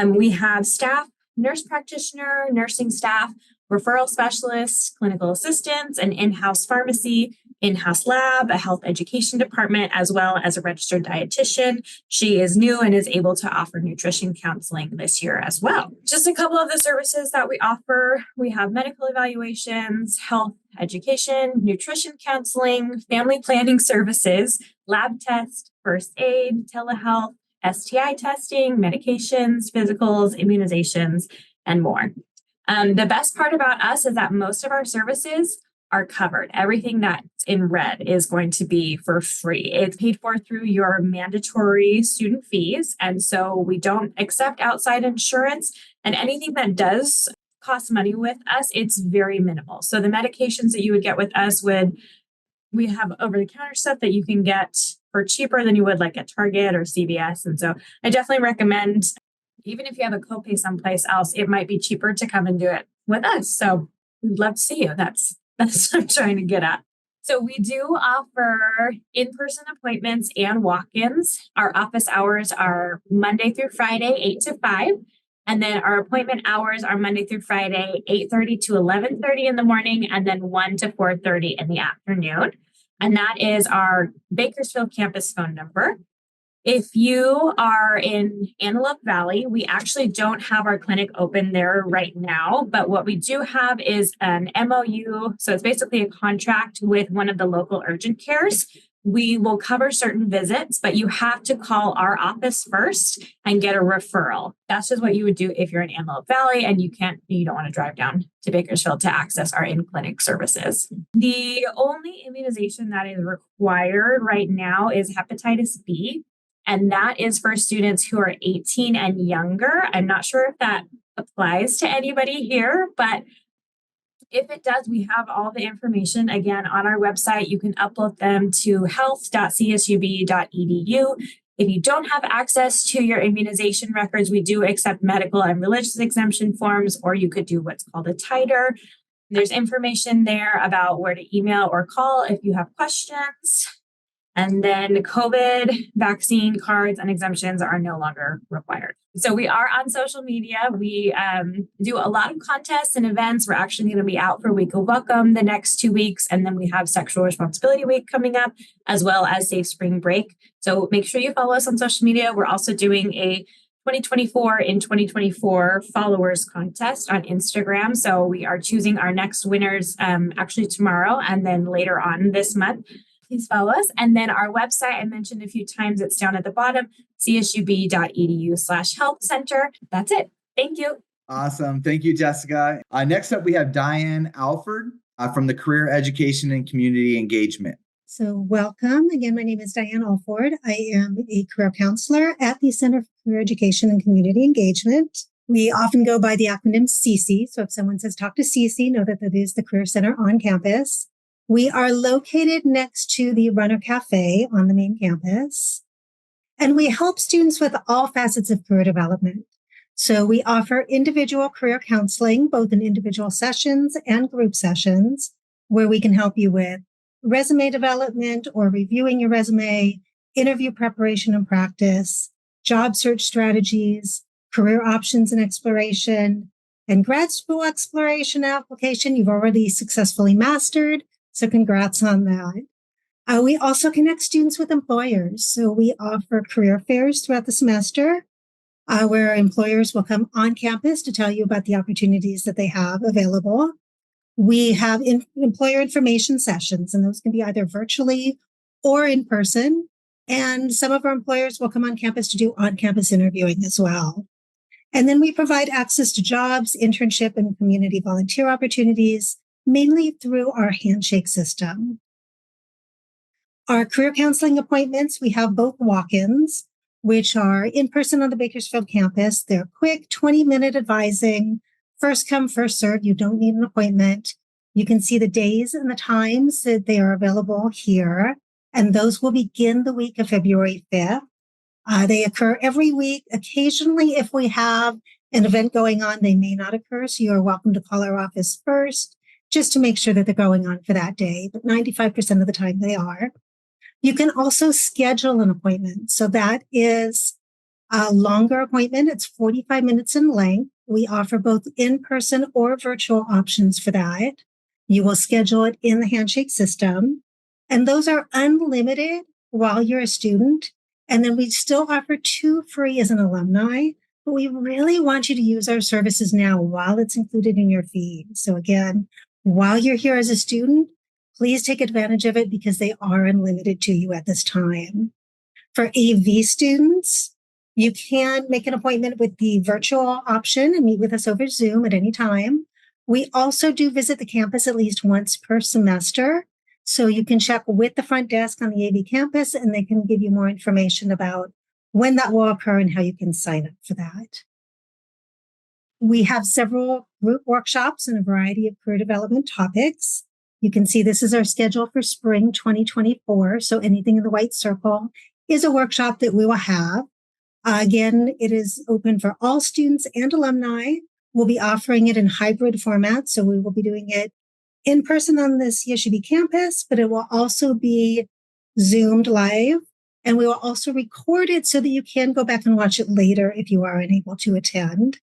We have staff, nurse practitioner, nursing staff, referral specialists, clinical assistants, an in-house pharmacy, in-house lab, a health education department, as well as a registered dietitian. She is new and is able to offer nutrition counseling this year as well. Just a couple of the services that we offer. We have medical evaluations, health education, nutrition counseling, family planning services, lab tests, first aid, telehealth, STI testing, medications, physicals, immunizations, and more. The best part about us is that most of our services are covered. Everything that's in red is going to be for free. It's paid for through your mandatory student fees. And so we don't accept outside insurance, and anything that does cost money with us, it's very minimal. So the medications that you would get with us we have over-the-counter stuff that you can get for cheaper than you would like at Target or CVS. And so I definitely recommend, even if you have a copay someplace else, it might be cheaper to come and do it with us. So we'd love to see you. That's what I'm trying to get at. So we do offer in-person appointments and walk-ins. Our office hours are Monday through Friday, 8 to 5. And then our appointment hours are Monday through Friday, 8:30 to 11:30 in the morning, and then 1 to 4:30 in the afternoon. And that is our Bakersfield campus phone number. If you are in Antelope Valley, we actually don't have our clinic open there right now, but what we do have is an MOU. So it's basically a contract with one of the local urgent cares. We will cover certain visits, but you have to call our office first and get a referral. That's just what you would do if you're in Antelope Valley and you don't want to drive down to Bakersfield to access our in-clinic services. The only immunization that is required right now is hepatitis B. And that is for students who are 18 and younger. I'm not sure if that applies to anybody here, but if it does, we have all the information again on our website. You can upload them to health.csub.edu. If you don't have access to your immunization records, we do accept medical and religious exemption forms, or you could do what's called a titer. There's information there about where to email or call if you have questions. And then COVID vaccine cards and exemptions are no longer required. So we are on social media. We do a lot of contests and events. We're actually going to be out for Week of Welcome the next 2 weeks. And then we have Sexual Responsibility Week coming up, as well as Safe Spring Break. So make sure you follow us on social media. We're also doing a 2024 in 2024 followers contest on Instagram. So we are choosing our next winners actually tomorrow and then later on this month. Please follow us. And then our website, I mentioned a few times, it's down at the bottom, csub.edu/health center. That's it. Thank you. Awesome. Thank you, Jessica. Next up, we have Diane Allford from the Career Education and Community Engagement. So welcome. Again, my name is Diane Allford. I am a career counselor at the Center for Career Education and Community Engagement. We often go by the acronym CC. So if someone says talk to CC, know that is the Career Center on campus. We are located next to the Runner Cafe on the main campus, and we help students with all facets of career development. So we offer individual career counseling, both in individual sessions and group sessions, where we can help you with resume development or reviewing your resume, interview preparation and practice, job search strategies, career options and exploration, and grad school exploration application you've already successfully mastered. So congrats on that. We also connect students with employers. So we offer career fairs throughout the semester where employers will come on campus to tell you about the opportunities that they have available. We have employer information sessions, and those can be either virtually or in person. And some of our employers will come on campus to do on-campus interviewing as well. And then we provide access to jobs, internship, and community volunteer opportunities, mainly through our handshake system. Our career counseling appointments, we have both walk-ins, which are in person on the Bakersfield campus. They're quick 20-minute advising, First come, first serve. You don't need an appointment. You can see the days and the times that they are available here, and those will begin the week of February 5th. They occur every week. Occasionally, if we have an event going on, they may not occur, so you're welcome to call our office first just to make sure that they're going on for that day, but 95% of the time they are. You can also schedule an appointment. So that is a longer appointment. It's 45 minutes in length. We offer both in-person or virtual options for that. You will schedule it in the handshake system, and those are unlimited while you're a student. And then we still offer 2 free as an alumni, but we really want you to use our services now while it's included in your fee. So again, while you're here as a student, please take advantage of it because they are unlimited to you at this time. For AV students, you can make an appointment with the virtual option and meet with us over Zoom at any time. We also do visit the campus at least once per semester. So you can check with the front desk on the AV campus and they can give you more information about when that will occur and how you can sign up for that. We have several group workshops and a variety of career development topics. You can see this is our schedule for spring 2024. So anything in the white circle is a workshop that we will have. Again, it is open for all students and alumni. We'll be offering it in hybrid format. So we will be doing it in person on the CSUB campus, but it will also be Zoomed live. And we will also record it so that you can go back and watch it later if you are unable to attend.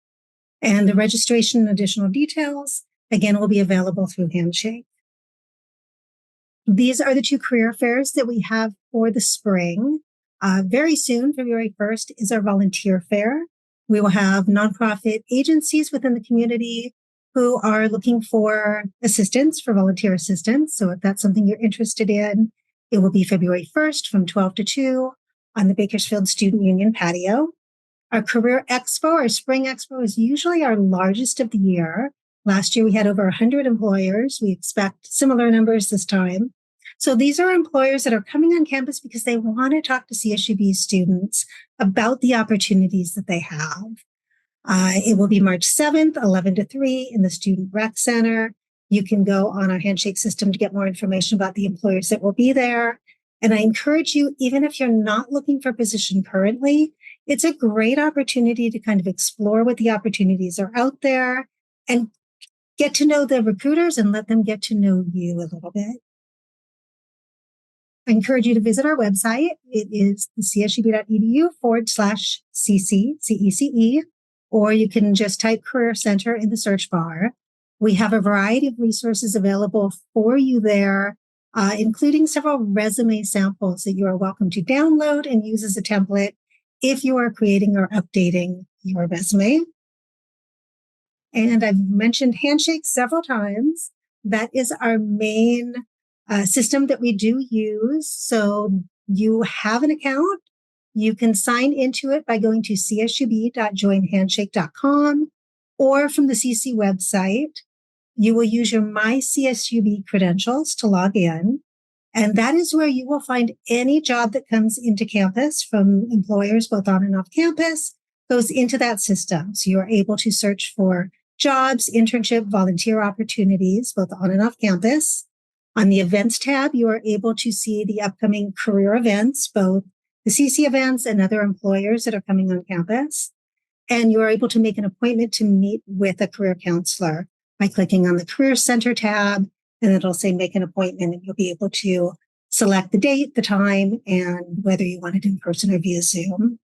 And the registration and additional details, again, will be available through Handshake. These are the 2 career fairs that we have for the spring. Very soon, February 1st, is our volunteer fair. We will have nonprofit agencies within the community who are looking for assistance, for volunteer assistance. So if that's something you're interested in, it will be February 1st from 12 to 2 on the Bakersfield Student Union patio. Our Career Expo, our Spring Expo, is usually our largest of the year. Last year, we had over 100 employers. We expect similar numbers this time. So these are employers that are coming on campus because they want to talk to CSUB students about the opportunities that they have. It will be March 7th, 11 to 3 in the Student Rec Center. You can go on our handshake system to get more information about the employers that will be there. And I encourage you, even if you're not looking for a position currently, it's a great opportunity to kind of explore what the opportunities are out there and get to know the recruiters and let them get to know you a little bit. I encourage you to visit our website. It is csub.edu/CC, CECE, or you can just type Career Center in the search bar. We have a variety of resources available for you there, including several resume samples that you are welcome to download and use as a template if you are creating or updating your resume. And I've mentioned Handshake several times. That is our main system that we do use. So you have an account. You can sign into it by going to csub.joinhandshake.com or from the CC website. You will use your My CSUB credentials to log in. And that is where you will find any job that comes into campus from employers, both on and off campus, goes into that system. So you are able to search for jobs, internship, volunteer opportunities, both on and off campus. On the events tab, you are able to see the upcoming career events, both the CC events and other employers that are coming on campus. And you are able to make an appointment to meet with a career counselor by clicking on the Career Center tab, and it'll say make an appointment, and you'll be able to select the date, the time, and whether you want it in person or via Zoom.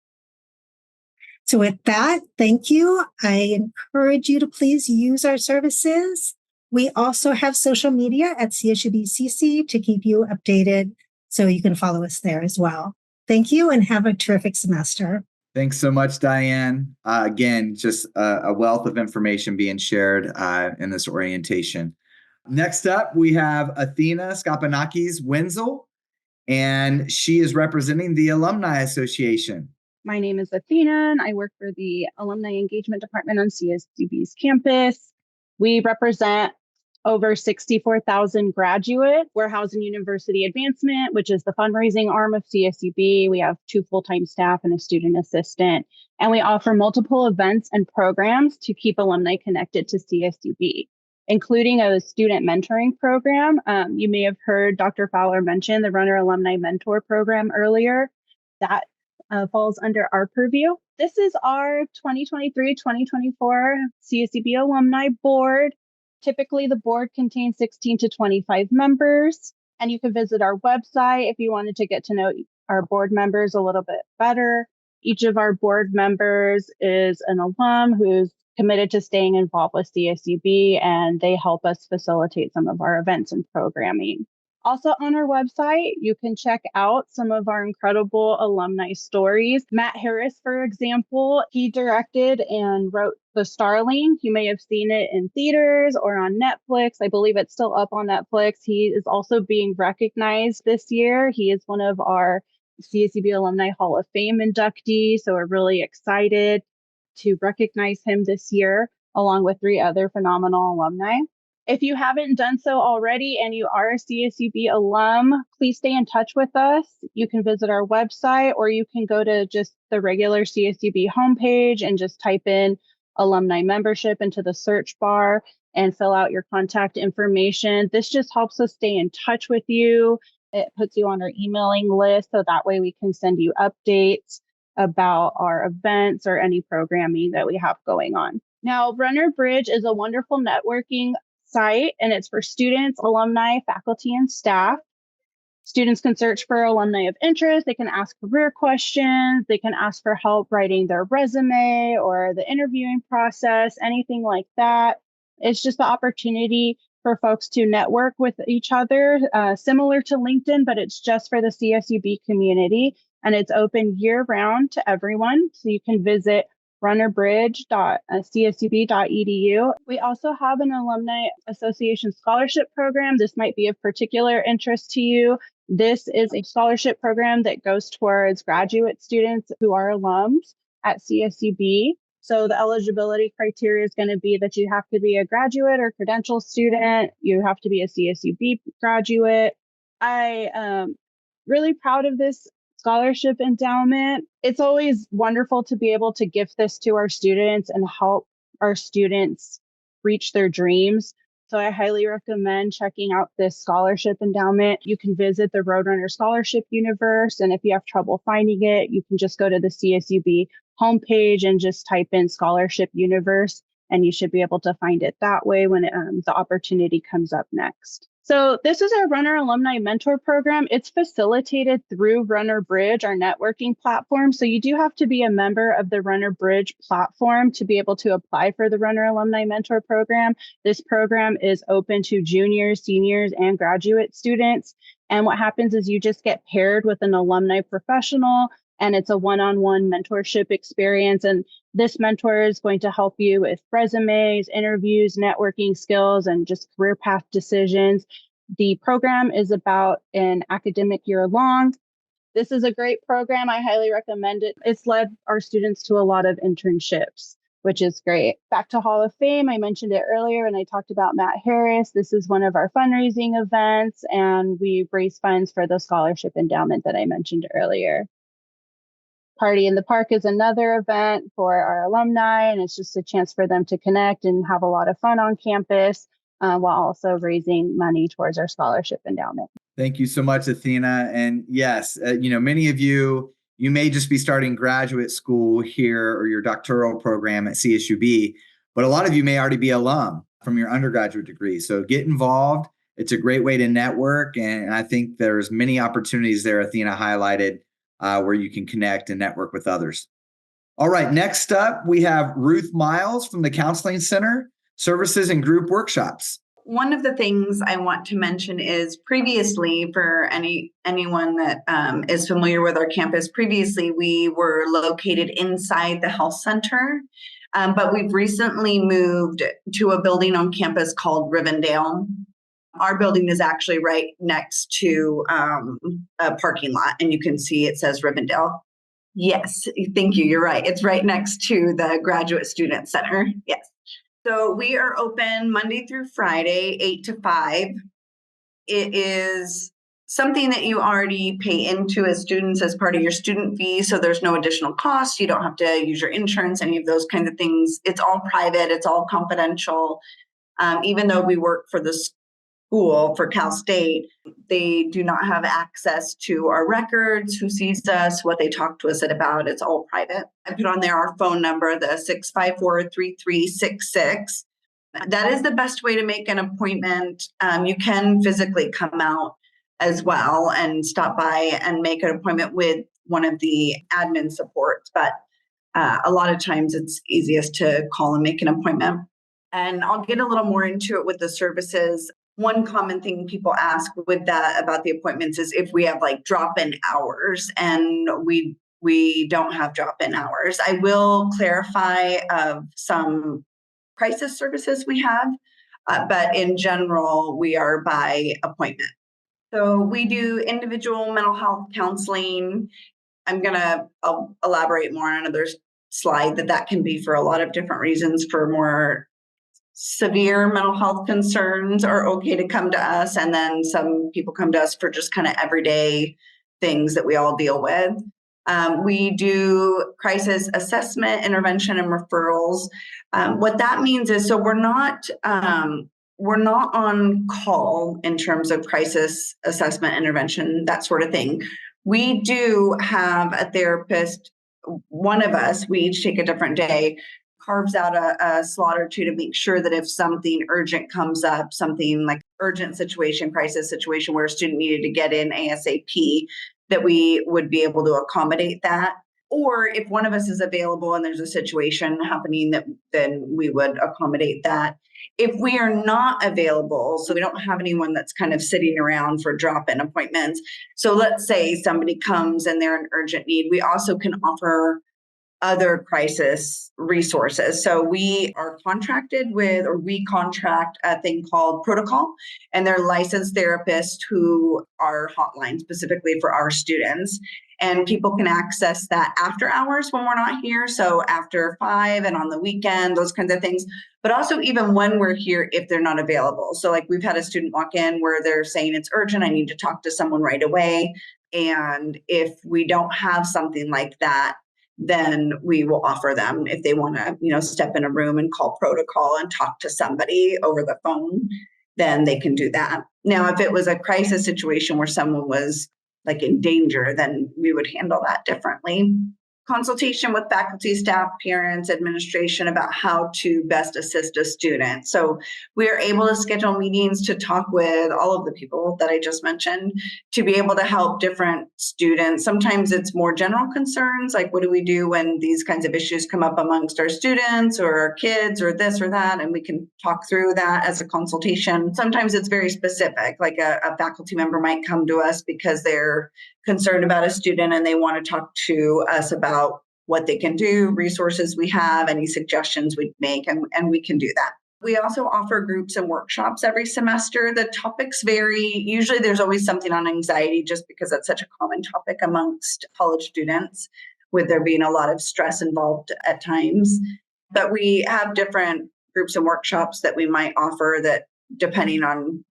So with that, thank you. I encourage you to please use our services. We also have social media at CSUBCC to keep you updated, so you can follow us there as well. Thank you and have a terrific semester. Thanks so much, Diane. Again, just a wealth of information being shared in this orientation. Next up, we have Athena Skapinakis-Wenzel, and she is representing the Alumni Association. My name is Athena, and I work for the Alumni Engagement Department on CSUB's campus. We represent over 64,000 graduates. We're housed in University Advancement, which is the fundraising arm of CSUB. We have 2 full-time staff and a student assistant. And we offer multiple events and programs to keep alumni connected to CSUB, including a student mentoring program. You may have heard Dr. Fowler mention the Runner Alumni Mentor Program earlier. That falls under our purview. This is our 2023-2024 CSUB Alumni Board. Typically, the board contains 16 to 25 members, and you can visit our website if you wanted to get to know our board members a little bit better. Each of our board members is an alum who's committed to staying involved with CSUB, and they help us facilitate some of our events and programming. Also on our website, you can check out some of our incredible alumni stories. Matt Harris, for example, he directed and wrote The Starling. You may have seen it in theaters or on Netflix. I believe it's still up on Netflix. He is also being recognized this year. He is one of our CSUB Alumni Hall of Fame inductees, so we're really excited to recognize him this year, along with 3 other phenomenal alumni. If you haven't done so already and you are a CSUB alum, please stay in touch with us. You can visit our website, or you can go to just the regular CSUB homepage and just type in alumni membership into the search bar and fill out your contact information. This just helps us stay in touch with you. It puts you on our emailing list, so that way we can send you updates about our events or any programming that we have going on. Now, Runner Bridge is a wonderful networking site, and it's for students, alumni, faculty, and staff. Students can search for alumni of interest. They can ask career questions. They can ask for help writing their resume or the interviewing process, anything like that. It's just the opportunity for folks to network with each other, similar to LinkedIn, but it's just for the CSUB community, and it's open year-round to everyone. So you can visit runnerbridge.csub.edu. We also have an Alumni Association scholarship program. This might be of particular interest to you. This is a scholarship program that goes towards graduate students who are alums at CSUB. So the eligibility criteria is going to be that you have to be a graduate or credential student. You have to be a CSUB graduate. I am really proud of this scholarship endowment. It's always wonderful to be able to gift this to our students and help our students reach their dreams. So I highly recommend checking out this scholarship endowment. You can visit the Roadrunner Scholarship Universe, and if you have trouble finding it, you can just go to the CSUB homepage and just type in Scholarship Universe, and you should be able to find it that way when the opportunity comes up next. So this is our Runner Alumni Mentor Program. It's facilitated through Runner Bridge, our networking platform. So you do have to be a member of the Runner Bridge platform to be able to apply for the Runner Alumni Mentor Program. This program is open to juniors, seniors, and graduate students. And what happens is you just get paired with an alumni professional, and it's a one-on-one mentorship experience. And this mentor is going to help you with resumes, interviews, networking skills, and just career path decisions. The program is about an academic year long. This is a great program. I highly recommend it. It's led our students to a lot of internships, which is great. Back to Hall of Fame, I mentioned it earlier and I talked about Matt Harris. This is one of our fundraising events, and we raise funds for the scholarship endowment that I mentioned earlier. Party in the Park is another event for our alumni, and it's just a chance for them to connect and have a lot of fun on campus while also raising money towards our scholarship endowment. Thank you so much, Athena. And yes, many of you may just be starting graduate school here or your doctoral program at CSUB, but a lot of you may already be alum from your undergraduate degree. So get involved. It's a great way to network, and I think there's many opportunities there Athena highlighted where you can connect and network with others. All right, next up, we have Ruth Miles from the Counseling Center, Services and Group Workshops. One of the things I want to mention is previously, for anyone that is familiar with our campus, previously we were located inside the health center, but we've recently moved to a building on campus called Rivendell. Our building is actually right next to a parking lot, and you can see it says Rivendell. Yes, thank you. You're right. It's right next to the Graduate Student Center. Yes. So we are open Monday through Friday, 8 to 5. It is something that you already pay into as students as part of your student fee. So there's no additional cost. You don't have to use your insurance, any of those kinds of things. It's all private. It's all confidential. Even though we work for the school for Cal State, they do not have access to our records, who sees us, what they talk to us about. It's all private. I put on there our phone number, the 654-3366. That is the best way to make an appointment. You can physically come out as well and stop by and make an appointment with one of the admin supports. But a lot of times it's easiest to call and make an appointment. And I'll get a little more into it with the services. One common thing people ask with that about the appointments is if we have like drop-in hours, and we don't have drop-in hours. I will clarify of some crisis services we have, but in general, we are by appointment. So we do individual mental health counseling. I'll elaborate more on another slide that can be for a lot of different reasons. For more severe mental health concerns are okay to come to us. And then some people come to us for just kind of everyday things that we all deal with. We do crisis assessment, intervention, and referrals. What that means is, so we're not on call in terms of crisis assessment, intervention, that sort of thing. We do have a therapist, one of us, we each take a different day, carves out a slot or two to make sure that if something urgent comes up, something like urgent situation, crisis situation where a student needed to get in ASAP, that we would be able to accommodate that. Or if one of us is available and there's a situation happening, then we would accommodate that. If we are not available, so we don't have anyone that's kind of sitting around for drop-in appointments. So let's say somebody comes and they're in urgent need, we also can offer other crisis resources. So we are contracted with, or we contract a thing called Protocol, and they're licensed therapists who are hotline specifically for our students. And people can access that after hours when we're not here. So after 5 and on the weekend, those kinds of things, but also even when we're here, if they're not available. So like we've had a student walk in where they're saying it's urgent, I need to talk to someone right away. And if we don't have something like that, then we will offer them, if they want to, step in a room and call Protocol and talk to somebody over the phone, then they can do that. Now, if it was a crisis situation where someone was like in danger, then we would handle that differently. Consultation with faculty, staff, parents, administration about how to best assist a student. So we are able to schedule meetings to talk with all of the people that I just mentioned to be able to help different students. Sometimes it's more general concerns, like what do we do when these kinds of issues come up amongst our students or our kids or this or that, and we can talk through that as a consultation. Sometimes it's very specific, like a faculty member might come to us because they're concerned about a student and they want to talk to us about what they can do, resources we have, any suggestions we'd make, and we can do that. We also offer groups and workshops every semester. The topics vary. Usually there's always something on anxiety just because that's such a common topic amongst college students, with there being a lot of stress involved at times. But we have different groups and workshops that we might offer that depending on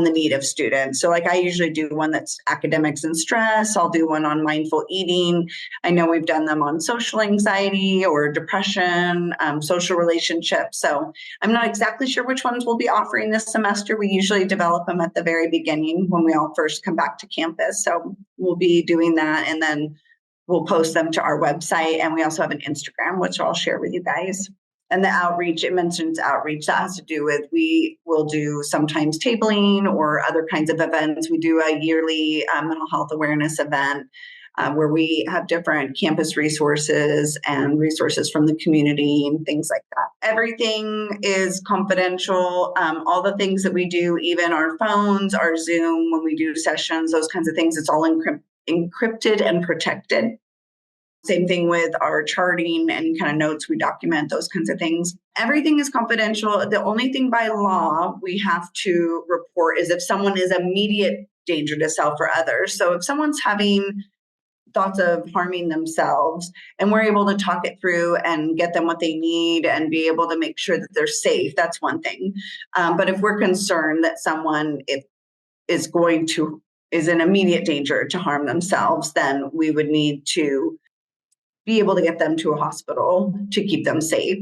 the need of students. So like I usually do one that's academics and stress. I'll do one on mindful eating. I know we've done them on social anxiety or depression, social relationships. So I'm not exactly sure which ones we'll be offering this semester. We usually develop them at the very beginning when we all first come back to campus. So we'll be doing that, and then we'll post them to our website. And we also have an Instagram, which I'll share with you guys. And the outreach, it mentions outreach, that has to do with, we will do sometimes tabling or other kinds of events. We do a yearly mental health awareness event where we have different campus resources and resources from the community and things like that. Everything is confidential. All the things that we do, even our phones, our Zoom, when we do sessions, those kinds of things, it's all encrypted and protected. Same thing with our charting, any kind of notes we document, those kinds of things. Everything is confidential. The only thing by law we have to report is if someone is immediate danger to self or others. So if someone's having thoughts of harming themselves, and we're able to talk it through and get them what they need and be able to make sure that they're safe. That's one thing. But if we're concerned that someone is in immediate danger to harm themselves, then we would need to be able to get them to a hospital to keep them safe.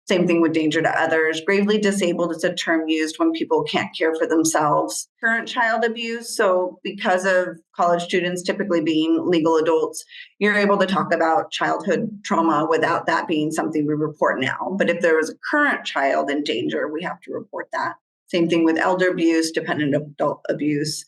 Same thing with danger to others. Gravely disabled is a term used when people can't care for themselves. Current child abuse. So because of college students typically being legal adults, you're able to talk about childhood trauma without that being something we report now. But if there is a current child in danger, we have to report that. Same thing with elder abuse, dependent adult abuse.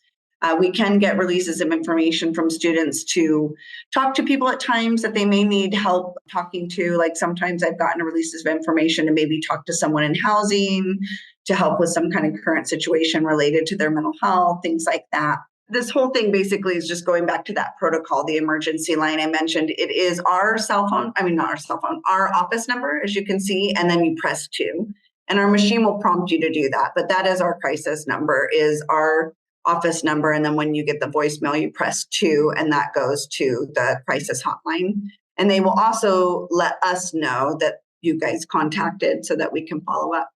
We can get releases of information from students to talk to people at times that they may need help talking to. Like sometimes I've gotten releases of information to maybe talk to someone in housing to help with some kind of current situation related to their mental health, things like that. This whole thing basically is just going back to that protocol, the emergency line I mentioned. It is our our office number, as you can see, and then you press 2. And our machine will prompt you to do that. But that is our crisis number, is our office number. And then when you get the voicemail, you press 2, and that goes to the crisis hotline. And they will also let us know that you guys contacted so that we can follow up.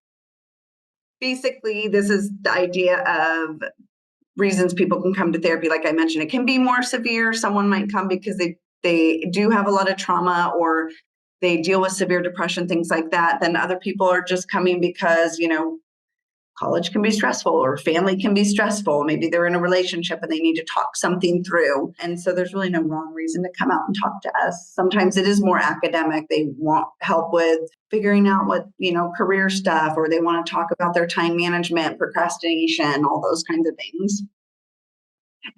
Basically, this is the idea of reasons people can come to therapy. Like I mentioned, it can be more severe. Someone might come because they do have a lot of trauma, or they deal with severe depression, things like that. Then other people are just coming because, college can be stressful, or family can be stressful. Maybe they're in a relationship and they need to talk something through. And so there's really no wrong reason to come out and talk to us. Sometimes it is more academic. They want help with figuring out what, career stuff, or they want to talk about their time management, procrastination, all those kinds of things.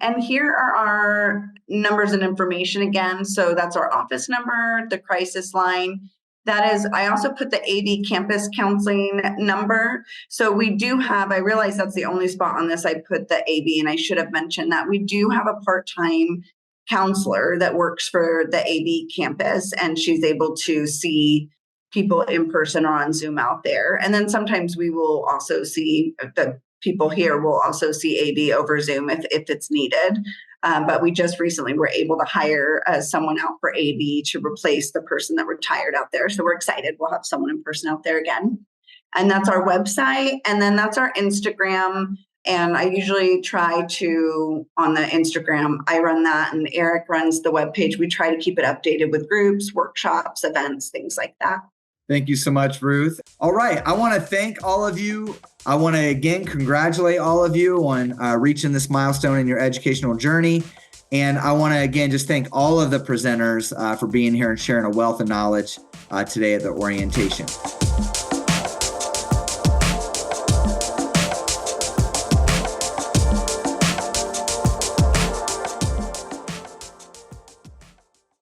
And here are our numbers and information again. So that's our office number, the crisis line. That is, I also put the AD campus counseling number. So we do have, I realize that's the only spot on this I put the AB, and I should have mentioned that we do have a part-time counselor that works for the AB campus, and she's able to see people in person or on Zoom out there. And then sometimes we will also see, the people here will also see AB over Zoom if it's needed. But we just recently were able to hire someone out for AB to replace the person that retired out there. So we're excited. We'll have someone in person out there again. And that's our website. And then that's our Instagram. And I usually try to, on the Instagram, I run that, and Eric runs the webpage. We try to keep it updated with groups, workshops, events, things like that. Thank you so much, Ruth. All right. I want to thank all of you. I want to, again, congratulate all of you on reaching this milestone in your educational journey. And I want to, again, just thank all of the presenters for being here and sharing a wealth of knowledge today at the orientation.